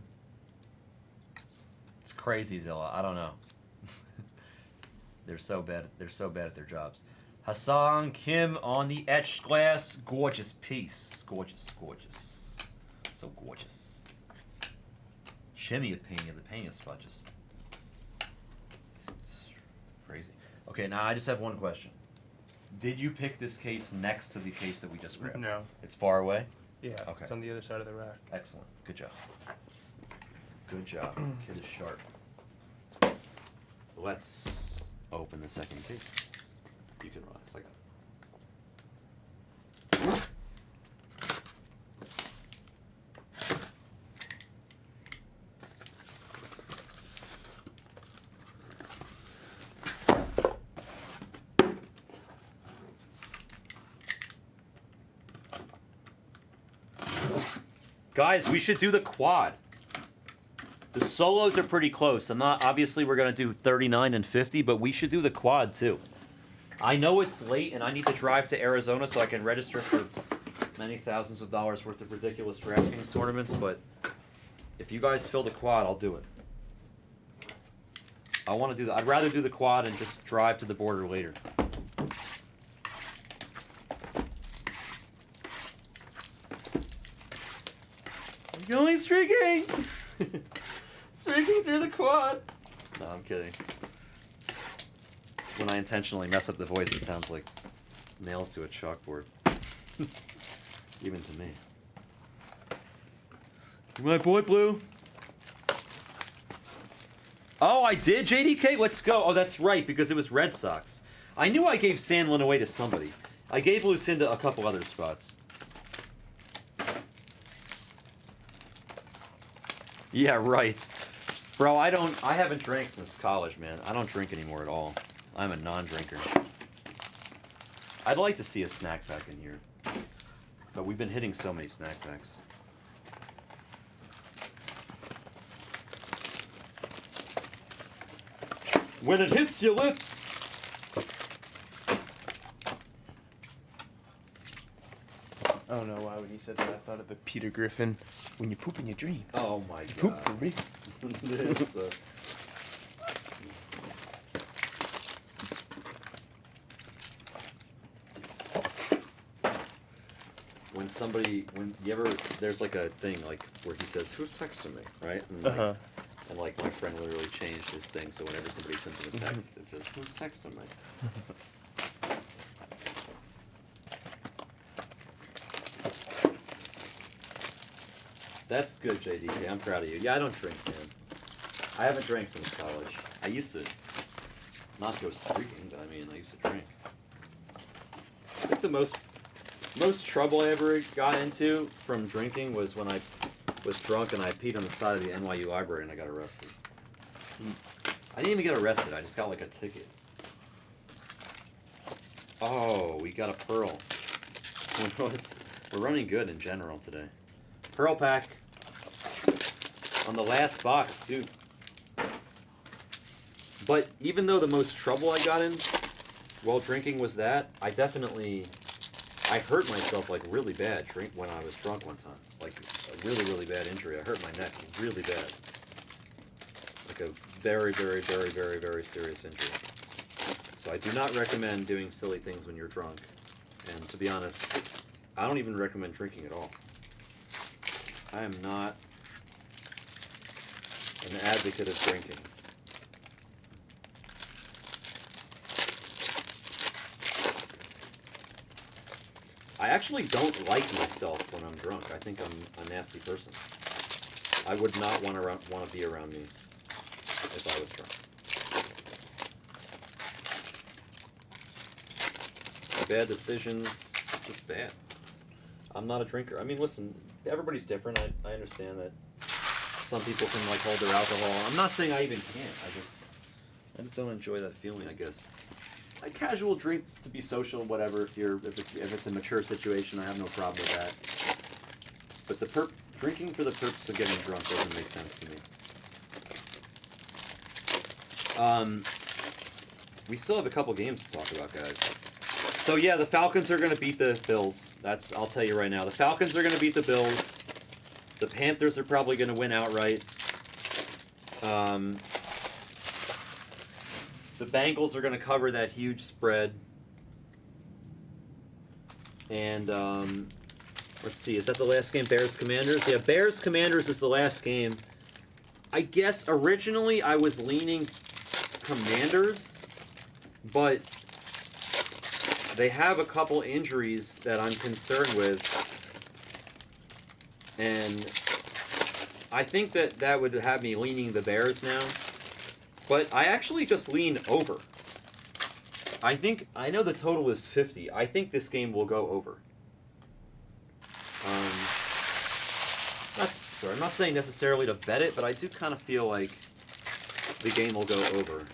S1: It's crazy, Zilla. I don't know. They're so bad. They're so bad at their jobs. Hassan Kim on the etched glass. Gorgeous piece. Gorgeous, gorgeous. So gorgeous. Shimmy of Pena. The Pena spot just... It's crazy. Okay, now I just have one question. Did you pick this case next to the case that we just grabbed?
S2: No.
S1: It's far away?
S2: Yeah.
S1: Okay.
S2: It's on the other side of the rack.
S1: Excellent. Good job. Good job. Kid is sharp. Let's open the second case. You can relax. I got it. Guys, we should do the quad. The solos are pretty close. I'm not. Obviously, we're gonna do 39 and 50, but we should do the quad too. I know it's late, and I need to drive to Arizona so I can register for many thousands of dollars worth of ridiculous DraftKings tournaments. But if you guys fill the quad, I'll do it. I want to do that. I'd rather do the quad and just drive to the border later. I'm going streaking! Streaking through the quad! No, I'm kidding. When I intentionally mess up the voice, it sounds like nails to a chalkboard. Even to me. My boy Blue. Oh, I did, JDK? Let's go. Oh, that's right, because it was Red Sox. I knew I gave Sandlin away to somebody. I gave Lucinda a couple other spots. Yeah, right. Bro, I haven't drank since college, man. I don't drink anymore at all. I'm a non-drinker. I'd like to see a snack pack in here. But we've been hitting so many snack packs. When it hits your lips.
S2: I don't know why when you said that I thought of the Peter Griffin. When you poop in your dream.
S1: Oh my god.
S2: Poop for real.
S1: When you ever, there's like a thing like where he says, "Who's texting me?" Right? And like, and like my friend literally changed his thing, so whenever somebody sends him a text, it says, "Who's texting me?" That's good, JDK. I'm proud of you. Yeah, I don't drink, man. I haven't drank since college. I used to not go streaking, but I mean, I used to drink. I think the most trouble I ever got into from drinking was when I was drunk and I peed on the side of the NYU library and I got arrested. I didn't even get arrested. I just got like a ticket. Oh, we got a pearl. We're running good in general today. Pearl pack on the last box too. But even though the most trouble I got in while drinking was that, I hurt myself like really bad when I was drunk one time. Like a really, really bad injury. I hurt my neck really bad. Like a very, very, very, very, very serious injury. So I do not recommend doing silly things when you're drunk. And to be honest, I don't even recommend drinking at all. I am not an advocate of drinking. I actually don't like myself when I'm drunk. I think I'm a nasty person. I would not want to be around me if I was drunk. Bad decisions, just bad. I'm not a drinker. I mean, listen, everybody's different. I understand that some people can like hold their alcohol. I'm not saying I even can't. I just don't enjoy that feeling, I guess. A casual drink to be social, whatever. If it's a mature situation, I have no problem with that. But drinking for the purpose of getting drunk doesn't make sense to me. We still have a couple games to talk about, guys. So yeah, the Falcons are going to beat the Bills. I'll tell you right now. The Falcons are going to beat the Bills. The Panthers are probably going to win outright. The Bengals are going to cover that huge spread. And let's see, is that the last game? Bears-Commanders? Yeah, Bears-Commanders is the last game. I guess originally I was leaning Commanders, but they have a couple injuries that I'm concerned with. And I think that would have me leaning the Bears now. But I actually just lean over. I know the total is 50. I think this game will go over. I'm not saying necessarily to bet it, but I do kind of feel like the game will go over.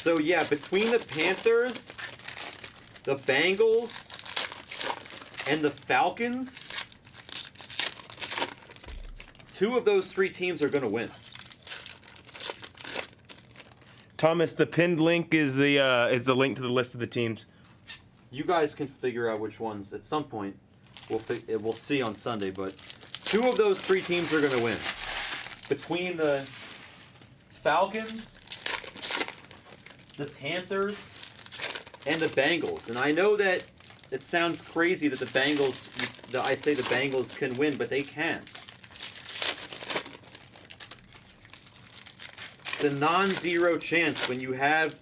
S1: So yeah, between the Panthers, the Bengals, and the Falcons, 2 of those 3 teams are going to win.
S2: Thomas, the pinned link is the link to the list of the teams.
S1: You guys can figure out which ones at some point. We'll see on Sunday, but 2 of those 3 teams are going to win. Between the Falcons, the Panthers, and the Bengals. And I know that it sounds crazy that I say the Bengals can win, but they can. It's a non-zero chance when you have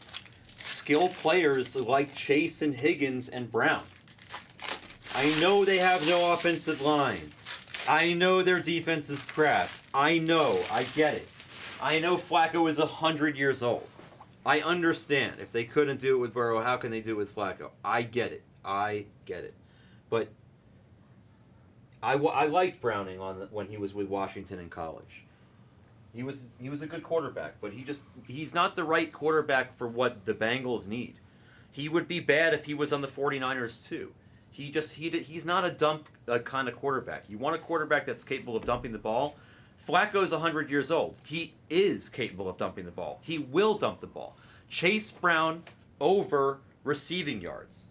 S1: skilled players like Chase and Higgins and Brown. I know they have no offensive line. I know their defense is crap. I know. I get it. I know Flacco is 100 years old. I understand. If they couldn't do it with Burrow, how can they do it with Flacco? I get it. But I liked Browning when he was with Washington in college. He was a good quarterback, but he's not the right quarterback for what the Bengals need. He would be bad if he was on the 49ers too. He's not a dump kind of quarterback. You want a quarterback that's capable of dumping the ball. Flacco's 100 years old. He is capable of dumping the ball. He will dump the ball. Chase Brown over receiving yards.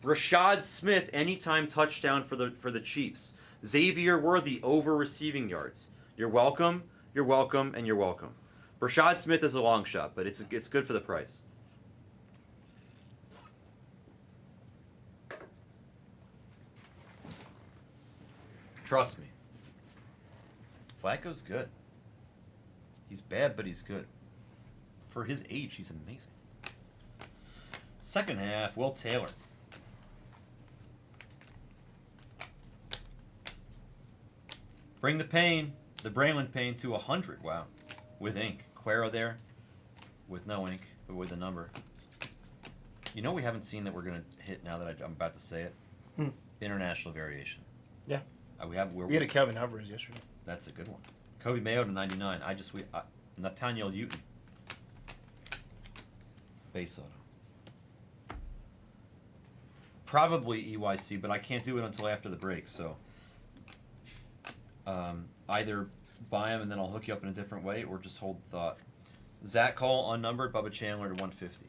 S1: Rashad Smith anytime touchdown for the Chiefs. Xavier Worthy over receiving yards. You're welcome, and you're welcome. Rashad Smith is a long shot, but it's good for the price. Trust me. Flacco's good. He's bad, but he's good. For his age, he's amazing. Second half, Will Taylor. Bring the pain, the Braylon pain to 100. Wow. With ink. Quero there. With no ink, but with a number. You know we haven't seen that we're going to hit now that I'm about to say it? International variation.
S2: Yeah.
S1: We
S2: had a Kelvin Hovers yesterday.
S1: That's a good one. Kobe Mayo to 99. Nathaniel Newton. Base auto. Probably EYC, but I can't do it until after the break, so either buy them and then I'll hook you up in a different way, or just hold the thought. Zach Cole unnumbered, Bubba Chandler to 150.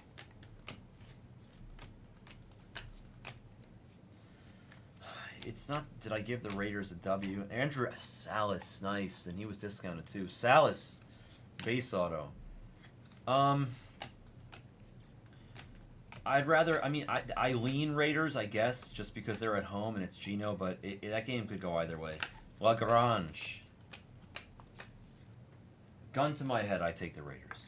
S1: It's not. Did I give the Raiders a W? Andrew Salas, nice, and he was discounted too. Salas, base auto. I'd rather. I mean, I lean Raiders, I guess, just because they're at home and it's Geno, but that game could go either way. Lagrange. Gun to my head, I take the Raiders.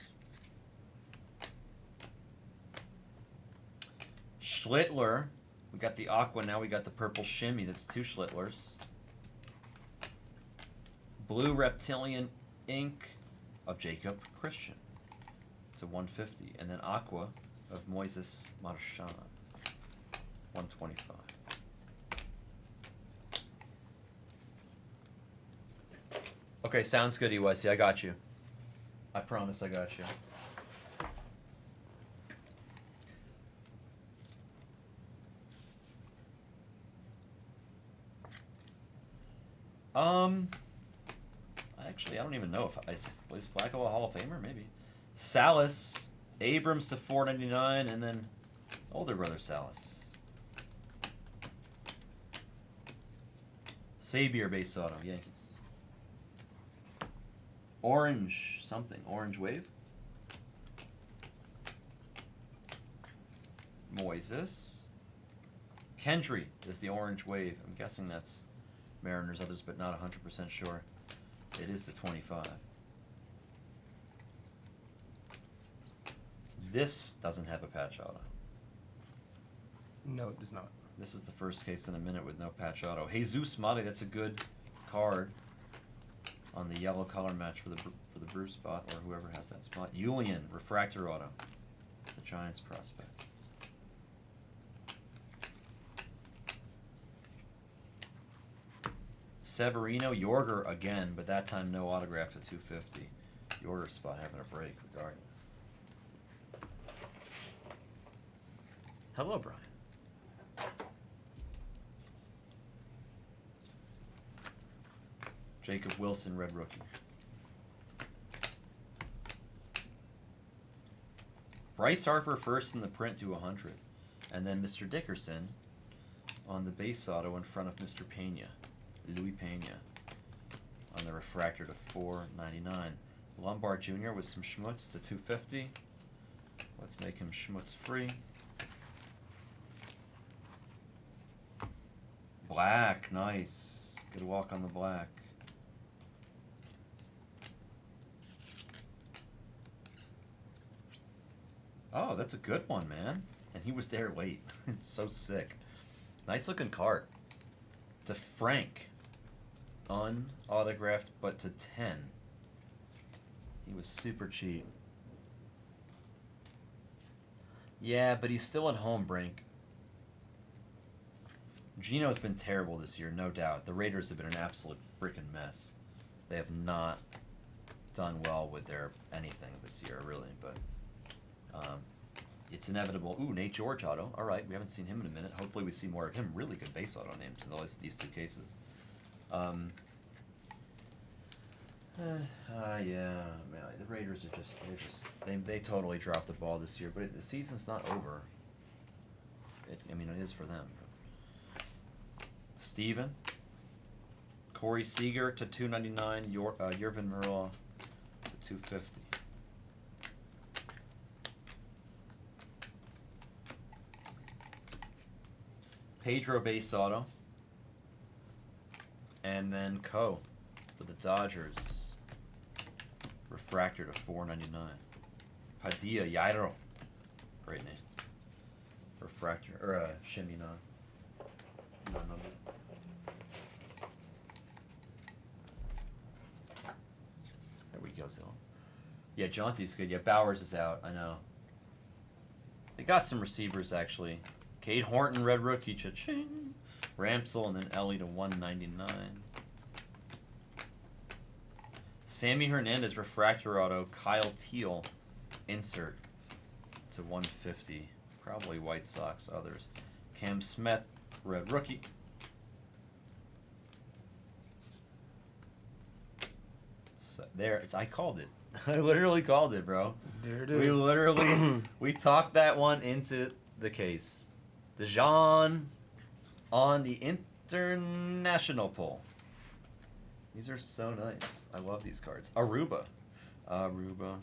S1: Schlittler. We got the aqua, now we got the purple shimmy. That's 2 Schlittlers. Blue reptilian ink of Jacob Christian. It's a 150. And then aqua of Moises Marchand. 125. Okay, sounds good, EYC. I got you. I promise I got you. Actually, I don't even know if is Flacco a Hall of Famer? Maybe. Salas, Abrams to 499, and then older brother Salas. Sabier base auto, Yankees. Orange something, Orange Wave. Moises. Kendry is the Orange Wave. I'm guessing that's Mariners, others, but not 100% sure. It is the 25. This doesn't have a patch auto.
S2: No, it does not.
S1: This is the first case in a minute with no patch auto. Jesus Mate, that's a good card on the yellow color match for the Bruce spot, or whoever has that spot. Julian, refractor auto, the Giants prospect. Severino, Yorger again, but that time no autograph to 250. Yorger spot having a break regardless. Hello, Brian. Jacob Wilson, red rookie. Bryce Harper first in the print to 100. And then Mr. Dickerson on the base auto in front of Mr. Pena. Louis Pena. On the refractor to 499. Lombard Jr. with some schmutz to 250. Let's make him schmutz free. Black, nice. Good walk on the black. Oh, that's a good one, man. And he was there late. It's so sick. Nice looking card. To Frank. Unautographed, but to 10. He was super cheap. Yeah, but he's still at home, Brink. Gino's been terrible this year, no doubt. The Raiders have been an absolute freaking mess. They have not done well with their anything this year, really, but it's inevitable. Ooh, Nate George auto. All right, we haven't seen him in a minute. Hopefully we see more of him. Really good base auto names in these two cases. Yeah, man, the Raiders are they totally dropped the ball this year, but the season's not over. I mean, it is for them. Steven. Corey Seager to 299. Yervin Merlaw to 250. Pedro base auto. And then Co. for the Dodgers. Refractor to 499. Padilla Yairo. Great name. Refractor, or shimmy non-number. There we go, Zilla. Yeah, Jaunty's good. Yeah, Bowers is out. I know. They got some receivers, actually. Cade Horton, red rookie, cha-ching. Ramsell, and then Ellie to 199. Sammy Hernandez, refractor auto. Kyle Teal, insert to 150. Probably White Sox, others. Cam Smith, red rookie. So there, I called it. I literally called it, bro.
S2: There it is.
S1: We literally, we talked that one into the case. DeJean on the international poll. These are so nice. I love these cards. Aruba. Jamaica.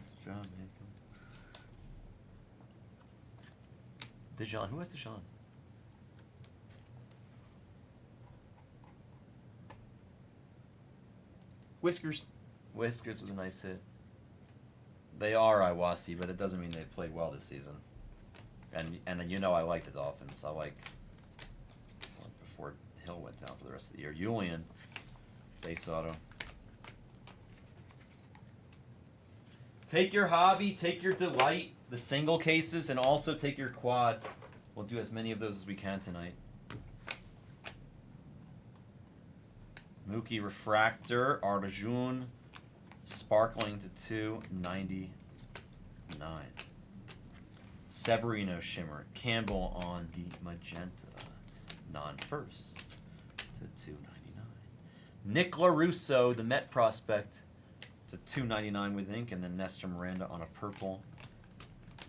S1: DeJean. Who has DeJean? Whiskers. Whiskers was a nice hit. They are Iwasi, but it doesn't mean they played well this season. And you know I like the Dolphins. I like before Hill went down for the rest of the year. Julian, base auto. Take your hobby, take your delight, the single cases, and also take your quad. We'll do as many of those as we can tonight. Mookie Refractor, Artijoun, sparkling to 299. Severino Shimmer, Campbell on the magenta, non-first to 299. Nick LaRusso, the Met prospect, to 299 with ink, and then Nestor Miranda on a purple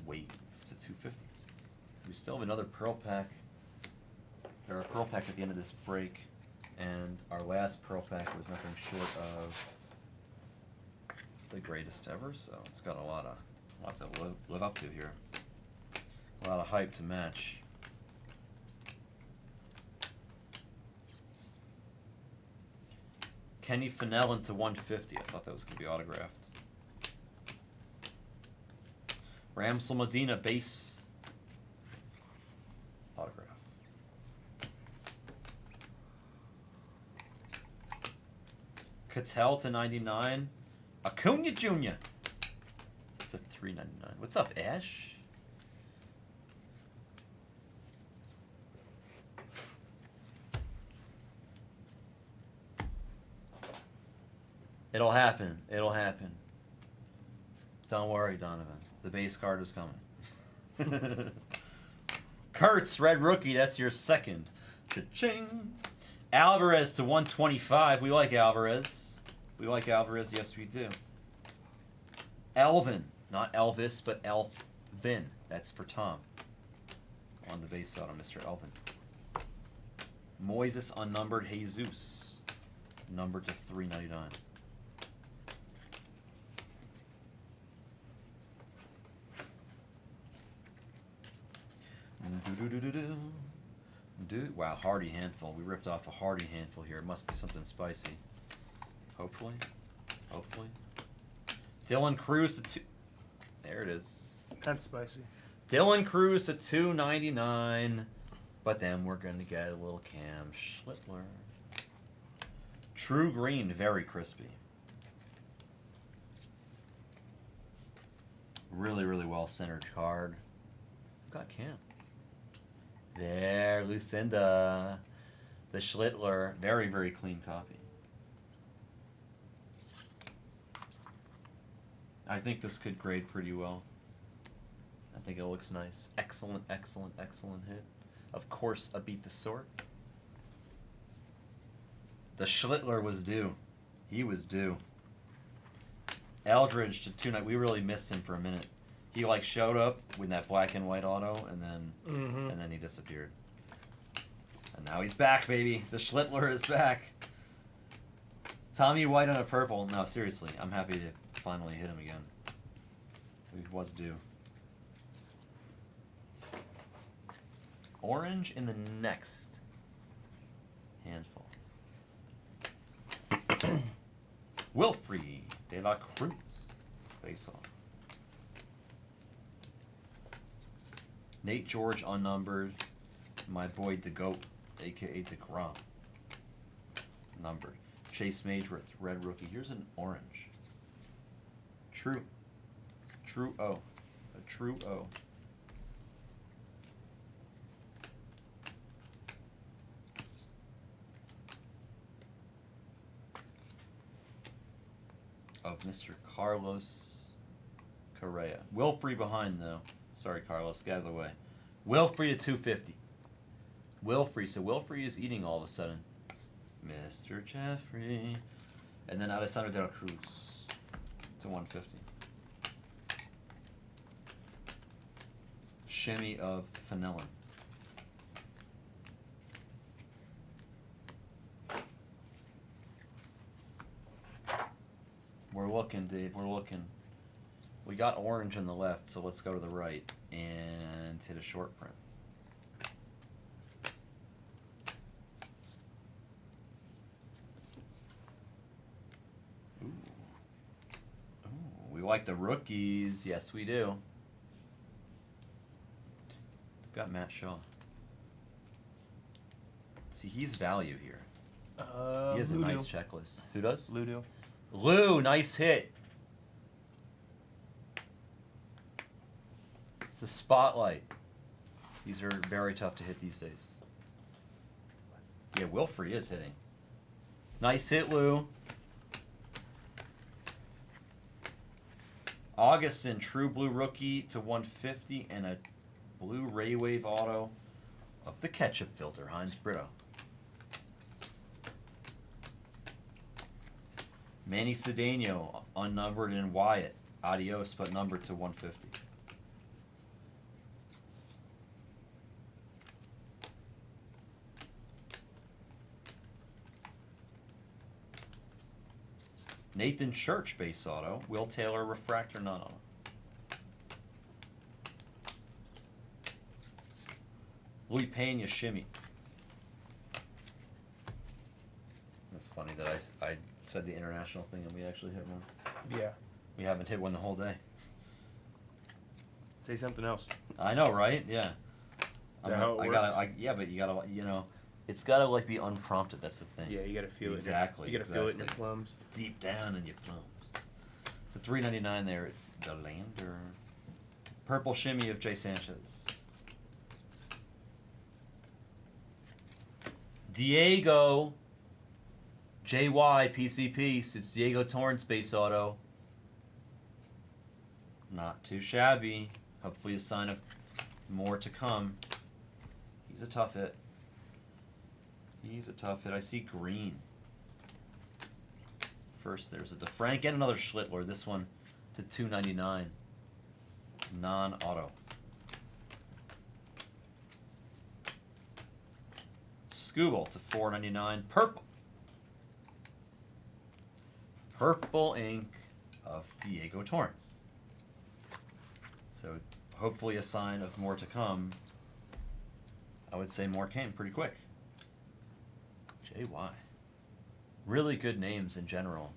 S1: wave to 250. We still have another Pearl Pack. There are a Pearl Pack at the end of this break, and our last Pearl Pack was nothing short of the greatest ever, so it's got a lot to live up to here. A lot of hype to match. Kenny Fennell into 150. I thought that was going to be autographed. Ramsell Medina base autograph. Cattell to 99. Acuna Jr. to 399. What's up, Ash? It'll happen. It'll happen. Don't worry, Donovan. The base card is coming. Kurtz, red rookie. That's your second. Cha-ching. Alvarez to 125. We like Alvarez. We like Alvarez. Yes, we do. Elvin. Not Elvis, but Elvin. That's for Tom. On the base auto, Mr. Elvin. Moises unnumbered Jesus. Numbered to 399. Wow, Hardy handful. We ripped off a Hardy handful here. It must be something spicy. Hopefully. Hopefully. Dylan Cruz to 2. There it is.
S2: That's spicy.
S1: Dylan Cruz to 299. But then we're going to get a little Cam Schlittler. True green, very crispy. Really, really well centered card. Got Cam. There, Lucinda. The Schlittler. Very, very clean copy. I think this could grade pretty well. I think it looks nice. Excellent, excellent, excellent hit. Of course, a beat the sort. The Schlittler was due. He was due. Eldridge to 2 night. We really missed him for a minute. He like showed up with that black and white auto, and then he disappeared. And now he's back, baby. The Schlittler is back. Tommy White on a purple. No, seriously, I'm happy to finally hit him again. He was due. Orange in the next handful. Wilfrey de la Cruz. Face off. Nate George unnumbered. My boy DeGoat, a.k.a. DeGrom. Numbered. Chase Mageworth, red rookie. Here's an orange. True. True O. A true O. Of Mr. Carlos Correa. Wilfrey behind, though. Sorry, Carlos. Get out of the way. Wilfrey to 250. Wilfrey. So Wilfrey is eating all of a sudden. Mr. Jeffrey. And then Alessandro de la Cruz to 150. Shimmy of Fenelon. We're looking, Dave. We're looking. We got orange on the left, so let's go to the right and hit a short print. Ooh. Ooh, we like the rookies. Yes, we do. It's got Matt Shaw. See, he's value here. He has a nice checklist. Who does?
S2: Ludo.
S1: Lou, nice hit. It's the spotlight. These are very tough to hit these days. Yeah, Wilfrey is hitting. Nice hit, Lou. Augustin, true blue rookie to 150 and a blue Ray Wave auto of the ketchup filter, Heinz Brito. Manny Cedeno, unnumbered, and Wyatt. Adios, but numbered to 150. Nathan Church, base auto. Will Taylor, refractor, none on him. Louis Pena, shimmy. That's funny that I said the international thing and we actually hit one.
S2: Yeah.
S1: We haven't hit one the whole day.
S2: Say something else.
S1: I know, right? Yeah.
S2: Is that how it works?
S1: Yeah, but you gotta, it's gotta like be unprompted. That's the thing.
S2: Yeah, you gotta feel
S1: exactly,
S2: it. You gotta feel it in your plums.
S1: Deep down in your plums. For $3.99 there, it's the Lander. Purple shimmy of Jay Sanchez. Diego. JY PCP. It's Diego Torrance base auto. Not too shabby. Hopefully a sign of more to come. He's a tough hit. He's a tough hit. I see green. First, there's a DeFrank and another Schlittler. This one to 299. Non-auto. Scooble to 499. Purple. Purple ink of Diego Torrance. So hopefully a sign of more to come. I would say more came pretty quick. JY. Really good names in general.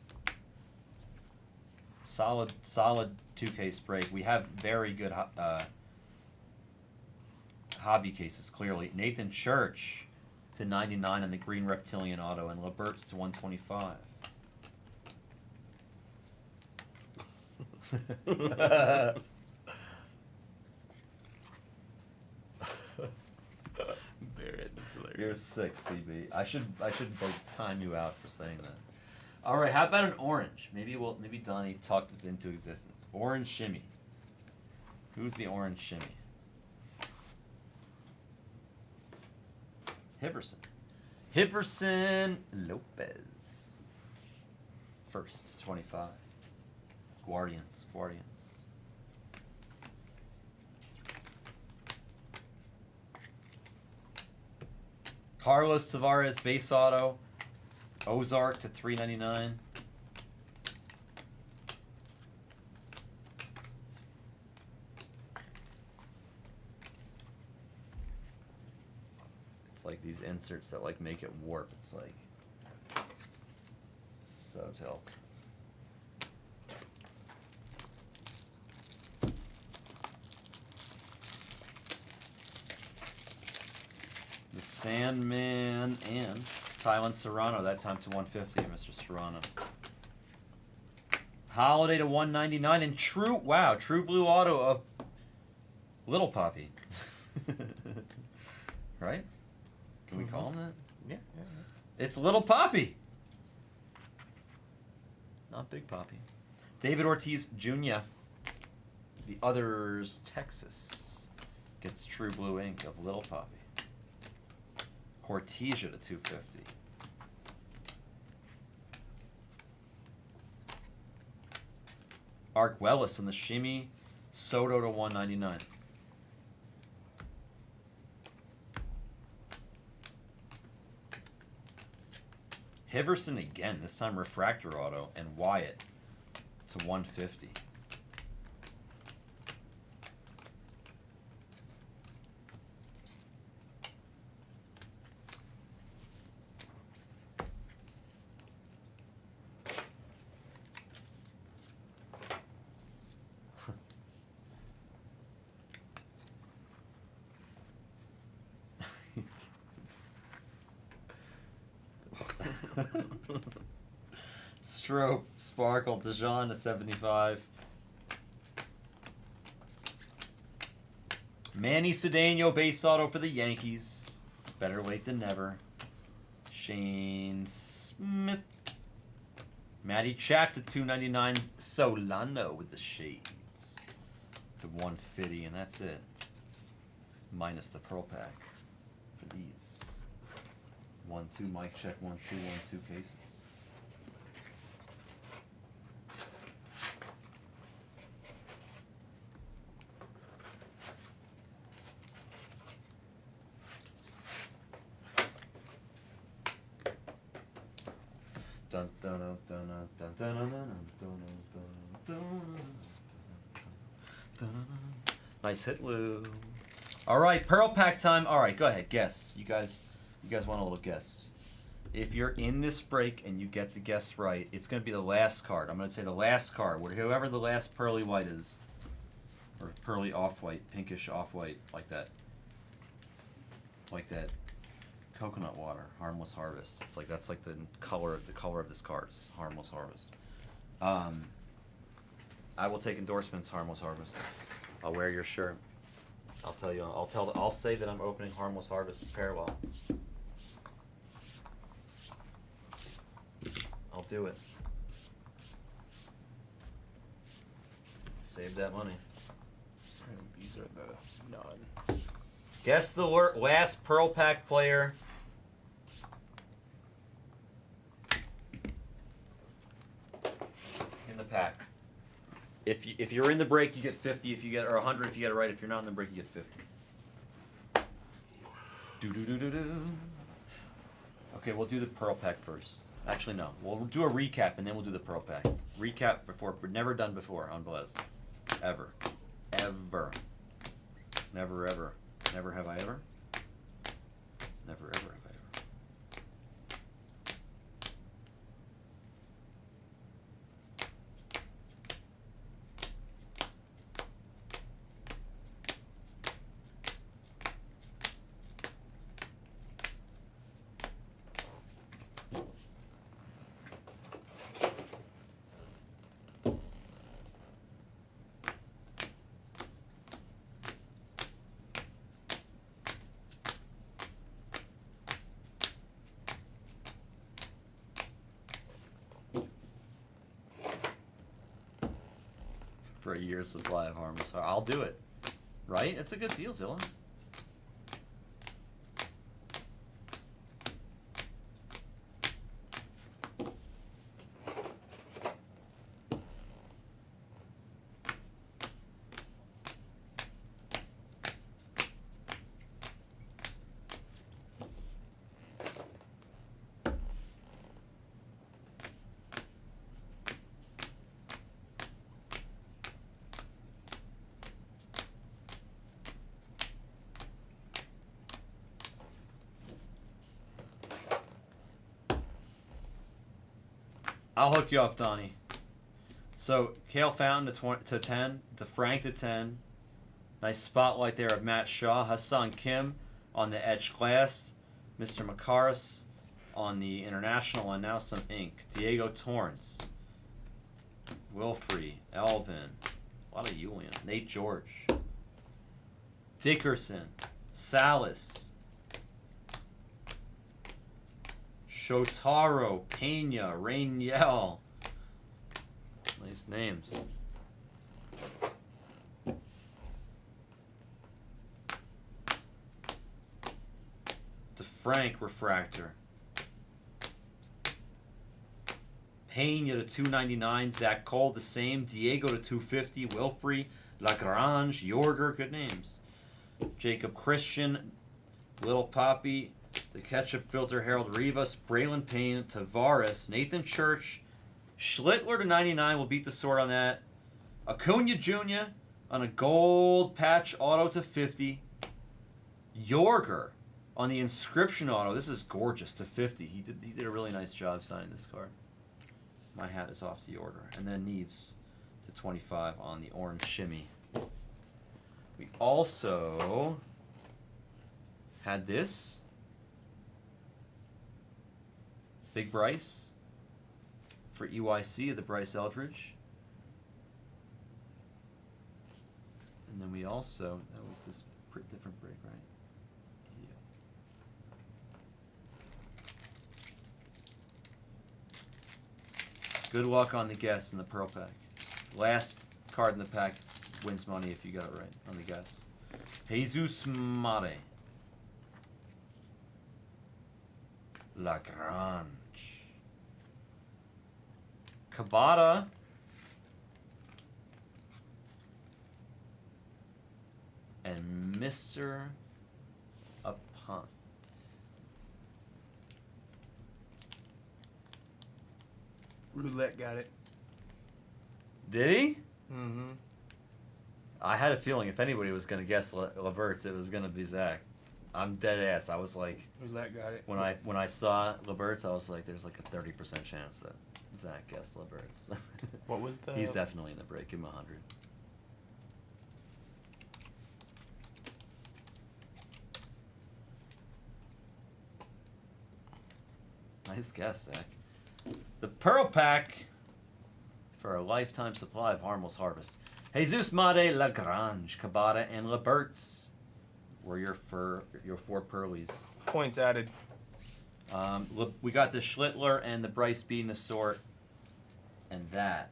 S1: Solid 2-case break. We have very good hobby cases, clearly. Nathan Church to 99 on the green reptilian auto, and Leberts to 125.
S2: Barrett, that's hilarious.
S1: You're sick, CB. I should like time you out for saying that. All right, how about an orange? Maybe Donnie talked it into existence. Orange shimmy. Who's the orange shimmy? Hiverson Lopez. First, 25. Guardians. Carlos Tavares base auto. Ozark to 399. It's like these inserts that like make it warp. It's like so tilt. The Sandman and Tylen Serrano, that time to 150, Mr. Serrano. Holiday to 199 and true blue auto of Little Poppy. Right? Can we call him that?
S2: Yeah.
S1: It's Little Poppy. Not Big Poppy. David Ortiz Jr. The others, Texas. Gets true blue ink of Little Poppy. Cortesia to 250. Arkwellis in the shimmy. Soto to 199. Hiverson again, this time refractor auto, and Wyatt to 150. Strope, Sparkle, Dijon to 75. Manny Cedeno base auto for the Yankees. Better late than never. Shane Smith. Matty Chap to 299. Solano with the shades to 150, and that's it. Minus the Pearl Pack for these. 1-2 mic check, 1-2 cases. Dun dun dun dun dun dun dun dun dun dun. Nice hit, Lou. All right, Pearl Pack time. All right, go ahead, guess. You guys want a little guess? If you're in this break and you get the guess right, it's going to be the last card. I'm going to say the last card, whoever the last pearly white is, or pearly off-white, pinkish off-white, like that. Coconut water, Harmless Harvest. It's like that's like the color of this card is Harmless Harvest. I will take endorsements, Harmless Harvest. I'll wear your shirt. I'll tell you. I'll say that I'm opening Harmless Harvest parallel. I'll do it. Save that money.
S2: These are the non
S1: Guess the last Pearl Pack player. In the pack. If you're in the break, you get 50. If you get or 100 if you get it right. If you're not in the break, you get 50. Okay, we'll do the Pearl Pack first. Actually, no. We'll do a recap and then we'll do the Pearl Pack. Recap before, we've never done before on Blaze. Ever. Ever. Never ever. Never have I ever. Never ever have I ever. For a year's supply of harmless. I'll do it. Right? It's a good deal, Zilla. I'll hook you up, Donnie. So, Cale Fountain to 10, to Frank to 10. Nice spotlight there of Matt Shaw. Hassan Kim on the etched glass. Mr. Makaris on the international, and now some ink. Diego Torrance. Wilfrey. Elvin. A lot of Julian. Nate George. Dickerson. Salas. Shotaro, Pena, Rainiel. Nice names. DeFrank Refractor. Pena to 299. Zach Cole the same. Diego to 250. Wilfrey, Lagrange, Yorger. Good names. Jacob Christian. Little Poppy. The Ketchup Filter, Harold Rivas, Braylon Payne, Tavares, Nathan Church, Schlittler to 99 will beat the sword on that. Acuna Jr. on a gold patch auto to 50. Yorger on the inscription auto. This is gorgeous to 50. He did a really nice job signing this card. My hat is off to Yorger. And then Neves to 25 on the orange shimmy. We also had this. Big Bryce for EYC, the Bryce Eldridge. And then we also, that was this different break, right? Yeah. Good luck on the guess in the Pearl Pack. Last card in the pack wins money if you got it right on the guess. Jesus Mare. Lagrange. Kabata. And Mr. Apunt.
S2: Roulette got it.
S1: Did he?
S2: Mm-hmm.
S1: I had a feeling if anybody was going to guess Levert's, it was going to be Zach. I'm dead ass. I was like,
S2: Roulette got it.
S1: when I saw Levert's, I was like, there's like a 30% chance that Zach guessed Levert's.
S2: What was the?
S1: He's definitely in the break. Give him 100. Nice guess, Zach. The Pearl Pack for a lifetime supply of Harmless Harvest. Jesus Made, Lagrange, Kabata, and Leberts were your four Pearlies.
S2: Points added.
S1: We got the Schlittler and the Bryce being the sort. And that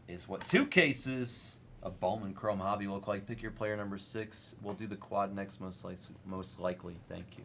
S1: is what 2 cases A Bowman Chrome Hobby look like. Pick your player number 6. We'll do the quad next, most likely. Thank you.